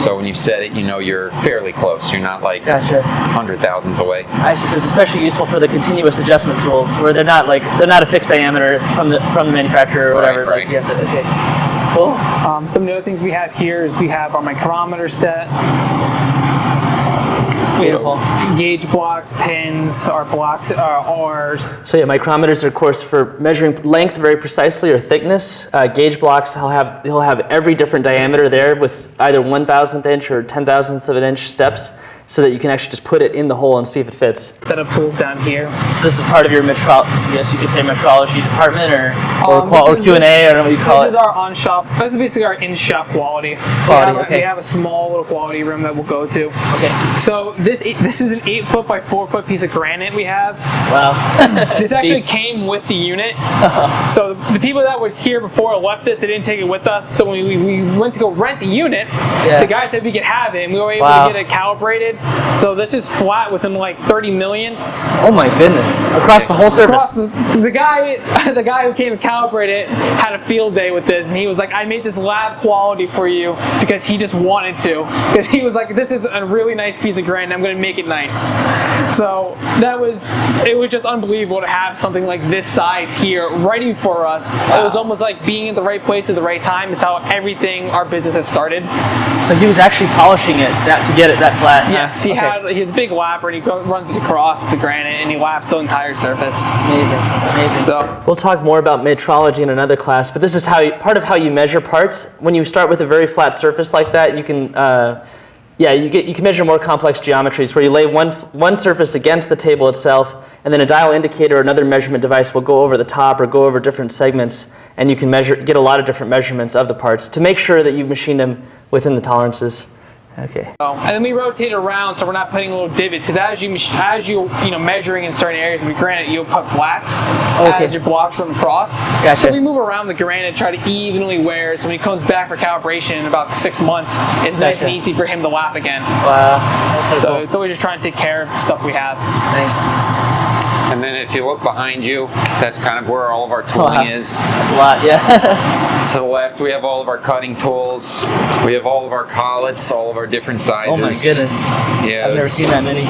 So when you set it, you're fairly close. You're not like 100 thousandths away. I see. So it's especially useful for the continuous adjustment tools, where they're not a fixed diameter from the manufacturer or whatever. Right. Like you have to, okay. Cool. Some of the other things we have here is we have our micrometer set. Beautiful. Gauge blocks, pins, our blocks, ours. So yeah, micrometers are, of course, for measuring length very precisely or thickness. Gauge blocks, he'll have every different diameter there with either 1/1000th inch or 10,000ths of an inch steps, so that you can actually just put it in the hole and see if it fits. Set up tools down here. So this is part of your metrology department, or Q&A, I don't know what you call it. This is our on-shop. This is basically our in-shop quality. We have a small little quality room that we'll go to. Okay. So this is an 8-foot by 4-foot piece of granite we have. Wow. This actually came with the unit. So the people that was here before left this. They didn't take it with us. So when we went to go rent the unit, the guy said we could have it, and we were able to get it calibrated. So this is flat within like 30 millionths. Oh my goodness! Across the whole surface. The guy who came to calibrate it had a field day with this, and he was like, "I made this lab quality for you," because he just wanted to. Because he was like, "This is a really nice piece of granite. I'm going to make it nice." So it was just unbelievable to have something like this size here ready for us. Wow. It was almost like being at the right place at the right time. Is how everything our business has started. So he was actually polishing it to get it that flat. Yes, he has a big lapper, and he runs it across the granite, and he laps the entire surface. Amazing. So we'll talk more about metrology in another class, but this is part of how you measure parts. When you start with a very flat surface like that, you can you can measure more complex geometries where you lay one surface against the table itself, and then a dial indicator or another measurement device will go over the top or go over different segments, and you can get a lot of different measurements of the parts to make sure that you machine them within the tolerances. Okay. And then we rotate it around so we're not putting little divots, because as you measuring in certain areas of the granite, you'll put flats as your blocks run across. Gotcha. So we move around the granite, try to evenly wear, so when he comes back for calibration in about 6 months, it's nice and easy for him to lap again. Wow. That's so cool. It's always just trying to take care of the stuff we have. Nice. And then if you look behind you, that's kind of where all of our tooling is. That's a lot, yeah. To the left, we have all of our cutting tools. We have all of our collets, all of our different sizes. Oh my goodness. Yeah. I've never seen that many.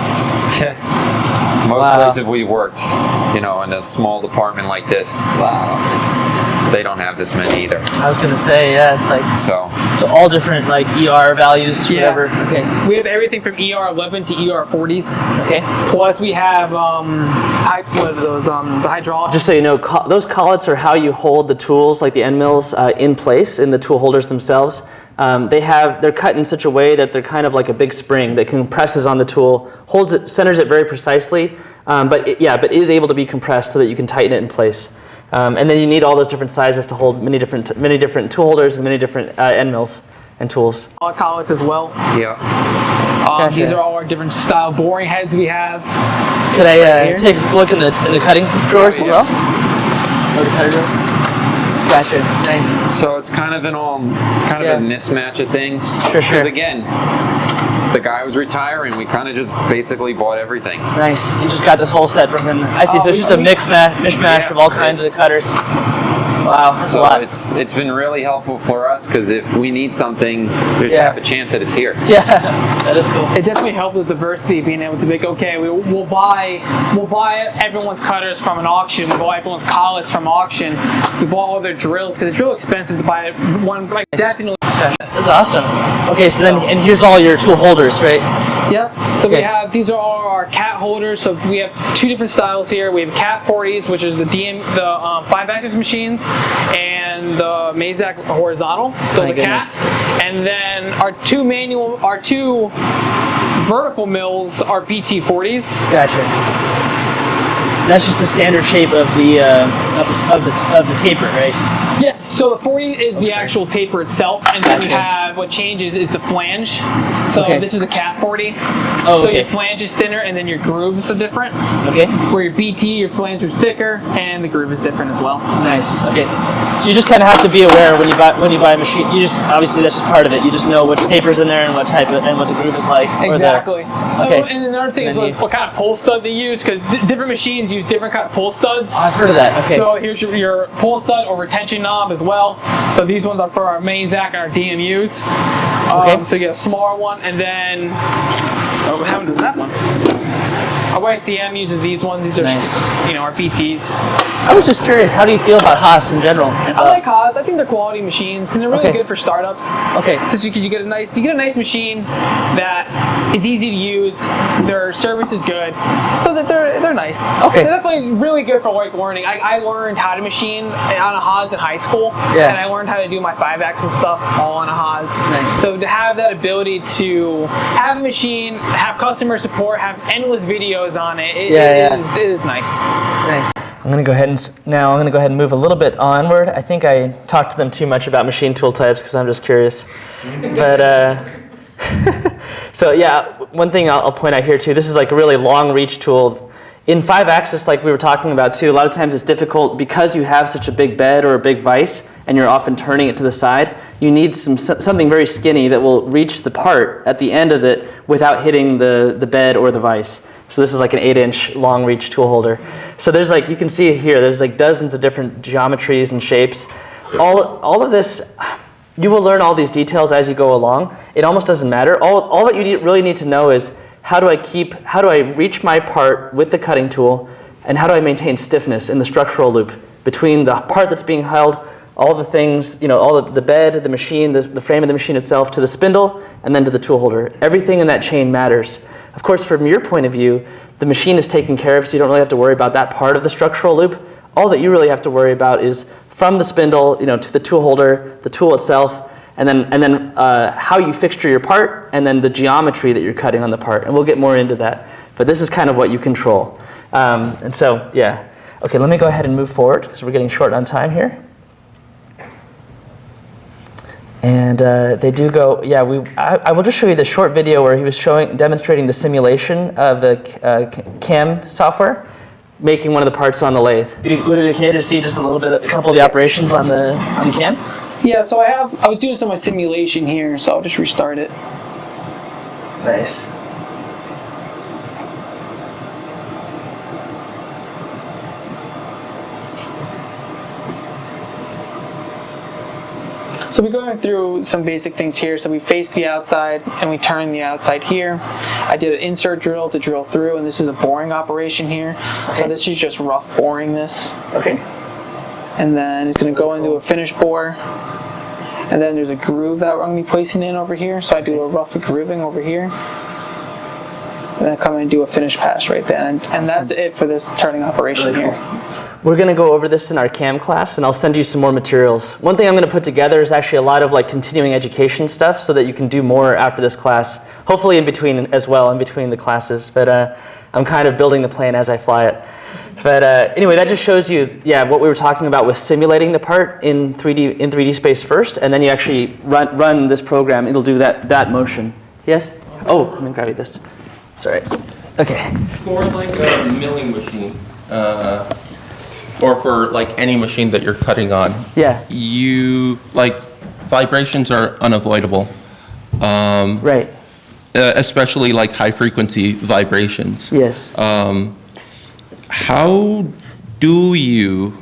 Most places we worked, in a small department like this, they don't have this many either. I was gonna say, it's like so all different like ER values, whatever. Okay. We have everything from ER11 to ER40s. Okay. Plus we have the hydraulic. Just so you know, those collets are how you hold the tools, like the end mills, in place in the tool holders themselves. They're cut in such a way that they're kind of like a big spring that compresses on the tool, centers it very precisely, but is able to be compressed so that you can tighten it in place. And then you need all those different sizes to hold many different tool holders and many different end mills. and tools. All collets as well. Yeah. Gotcha. These are all our different style boring heads we have. Could I take a look in the cutting drawers as well? Or the cutter drawers? Gotcha. Nice. So it's kind of a mismatch of things. Sure. Because again, the guy was retiring. We kind of just basically bought everything. Nice. You just got this whole set from him. I see. So it's just a mishmash of all kinds of the cutters. Wow, that's a lot. It's been really helpful for us because if we need something, there's half a chance that it's here. Yeah, that is cool. It definitely helped with diversity, being able to be okay. We'll buy everyone's cutters from an auction. We'll buy everyone's collets from auction. We bought all their drills because it's real expensive to buy one. Like definitely. That's awesome. Okay, so then and here's all your tool holders, right? Yep. So we have, these are all our cat holders. So we have two different styles here. We have cat 40s, which is the 5-axis machines, and the Mazak horizontal. Those are cat. And then our two vertical mills are BT 40s. Gotcha. That's just the standard shape of the taper, right? Yes. So the 40 is the actual taper itself, and then you have what changes is the flange. So this is the cat 40. Oh, so your flange is thinner, and then your grooves are different. Okay. Where your BT, your flange is thicker, and the groove is different as well. Nice. Okay. So you just kind of have to be aware when you buy a machine. You just obviously that's just part of it. You just know which taper's in there and what type and what the groove is like. Exactly. Okay. And another thing is what kind of pull stud they use, because different machines use different kind of pull studs. Oh, I've heard of that. Okay. So here's your pull stud or retention knob as well. So these ones are for our Mazak and our DMUs. Okay. So you get a smaller one, and then how does that one? Our YCM uses these ones. These are our BTs. I was just curious, how do you feel about Haas in general? I like Haas. I think they're quality machines, and they're really good for startups. Okay. Just because you get a nice machine that is easy to use. Their service is good, so that they're nice. Okay. They're definitely really good for like learning. I learned how to machine on a Haas in high school, and I learned how to do my 5-axis stuff all on a Haas. Nice. So to have that ability to have a machine, have customer support, have endless videos on it, it is nice. Nice. I'm going to go ahead and move a little bit onward. I think I talked to them too much about machine tool types because I'm just curious. But so yeah, one thing I'll point out here too. This is like a really long reach tool. In 5-axis, like we were talking about too, a lot of times it's difficult because you have such a big bed or a big vise and you're often turning it to the side. You need something very skinny that will reach the part at the end of it without hitting the bed or the vise. So this is like an 8-inch long reach tool holder. So there's like, you can see here, there's like dozens of different geometries and shapes. All of this, you will learn all these details as you go along. It almost doesn't matter. All that you really need to know is how do I reach my part with the cutting tool, and how do I maintain stiffness in the structural loop between the part that's being held, all the things, all the bed, the machine, the frame of the machine itself, to the spindle, and then to the tool holder. Everything in that chain matters. Of course, from your point of view, the machine is taken care of, so you don't really have to worry about that part of the structural loop. All that you really have to worry about is from the spindle, to the tool holder, the tool itself, and then how you fixture your part, and then the geometry that you're cutting on the part. And we'll get more into that. But this is kind of what you control. And so, yeah. Okay, let me go ahead and move forward because we're getting short on time here. And they do go, I will just show you the short video where he was demonstrating the simulation of the CAM software, making one of the parts on the lathe. Would it be okay to see just a couple of the operations on the CAM? Yeah, so I was doing some of my simulation here, so I'll just restart it. Nice. So we're going through some basic things here. So we face the outside and we turn the outside here. I did an insert drill to drill through, and this is a boring operation here. Okay. So this is just rough boring this. Okay. And then it's going to go into a finish bore. And then there's a groove that I'm going to be placing in over here. So I do a rough grooving over here. And then I come in and do a finish pass right there. And that's it for this turning operation really here. We're going to go over this in our CAM class, and I'll send you some more materials. One thing I'm going to put together is actually a lot of like continuing education stuff so that you can do more after this class, hopefully in between as well, in between the classes. But I'm kind of building the plane as I fly it. But anyway, that just shows you, what we were talking about with simulating the part in 3D space first, and then you actually run this program. It'll do that motion. Yes? Oh, let me grab you this. Sorry. Okay. For like a milling machine, or for like any machine that you're cutting on, you vibrations are unavoidable. Right. Especially like high frequency vibrations. Yes. How do you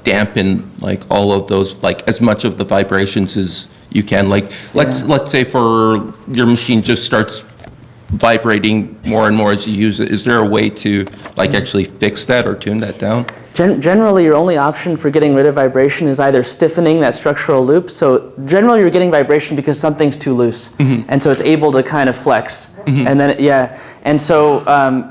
dampen like all of those, like as much of the vibrations as you can? Like let's say for your machine just starts vibrating more and more as you use it. Is there a way to like actually fix that or tune that down? Generally, your only option for getting rid of vibration is either stiffening that structural loop. So generally, you're getting vibration because something's too loose, and so it's able to kind of flex. And then and so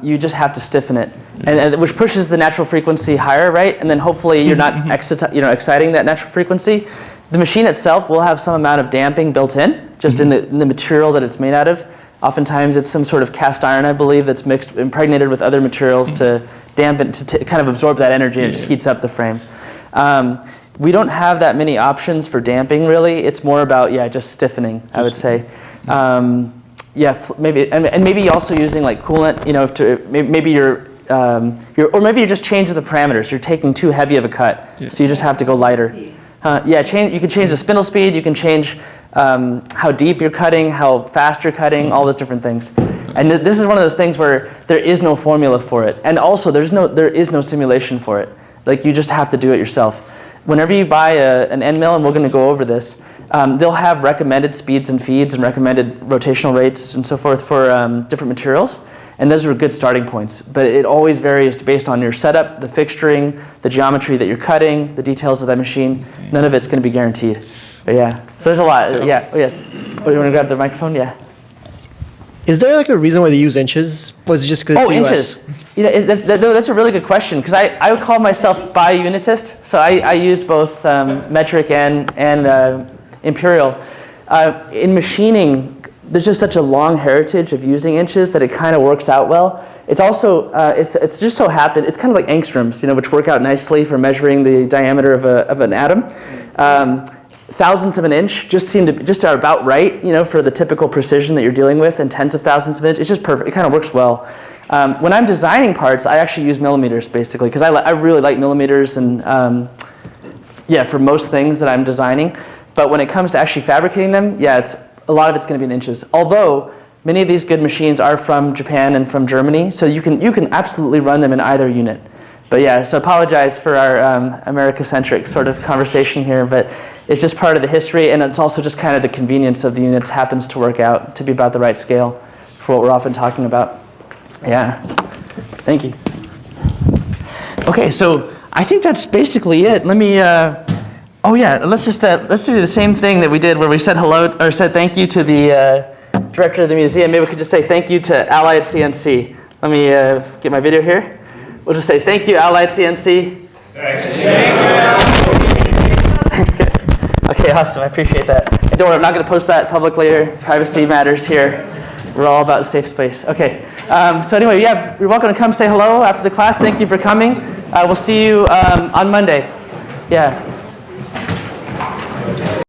you just have to stiffen it, and which pushes the natural frequency higher, right? And then hopefully you're not exciting that natural frequency. The machine itself will have some amount of damping built in, just in the material that it's made out of. Oftentimes, it's some sort of cast iron, I believe, that's impregnated with other materials to dampen, to kind of absorb that energy, and it just heats up the frame. We don't have that many options for damping, really. It's more about, just stiffening, I would say. Maybe, and maybe also using like coolant, maybe or maybe you just change the parameters. You're taking too heavy of a cut, so you just have to go lighter. You can change the spindle speed, you can change how deep you're cutting, how fast you're cutting, all those different things. And this is one of those things where there is no formula for it. And also, there is no simulation for it. Like, you just have to do it yourself. Whenever you buy an end mill, and we're going to go over this, they'll have recommended speeds and feeds and recommended rotational rates and so forth for different materials. And those are good starting points. But it always varies based on your setup, the fixturing, the geometry that you're cutting, the details of that machine. None of it's going to be guaranteed. But so there's a lot. Oh, yes. Oh, you want to grab the microphone? Yeah. Is there like a reason why they use inches? Was it just because it's inches. That's a really good question, because I would call myself bi-unitist. So I use both metric and imperial. In machining, there's just such a long heritage of using inches that it kind of works out well. It's also, it's just so happened, it's kind of like angstroms, which work out nicely for measuring the diameter of an atom. Thousandths of an inch just are about right, for the typical precision that you're dealing with, and tens of thousandths of an inch. It's just perfect. It kind of works well. When I'm designing parts, I actually use millimeters, basically, because I really like millimeters and for most things that I'm designing. But when it comes to actually fabricating them, a lot of it's going to be in inches. Although many of these good machines are from Japan and from Germany, so you can absolutely run them in either unit. But so apologize for our America-centric sort of conversation here, but it's just part of the history, and it's also just kind of the convenience of the units happens to work out to be about the right scale for what we're often talking about. Thank you. Okay, so I think that's basically it. Let me, let's do the same thing that we did where we said hello, or said thank you to the director of the museum. Maybe we could just say thank you to Allied CNC. Let me get my video here. We'll just say thank you, Allied CNC. Thank you. Thanks, guys. Okay, awesome. I appreciate that. And don't worry, I'm not going to post that publicly. Privacy matters here. We're all about safe space. Okay. So anyway, you're welcome to come say hello after the class. Thank you for coming. We'll see you on Monday.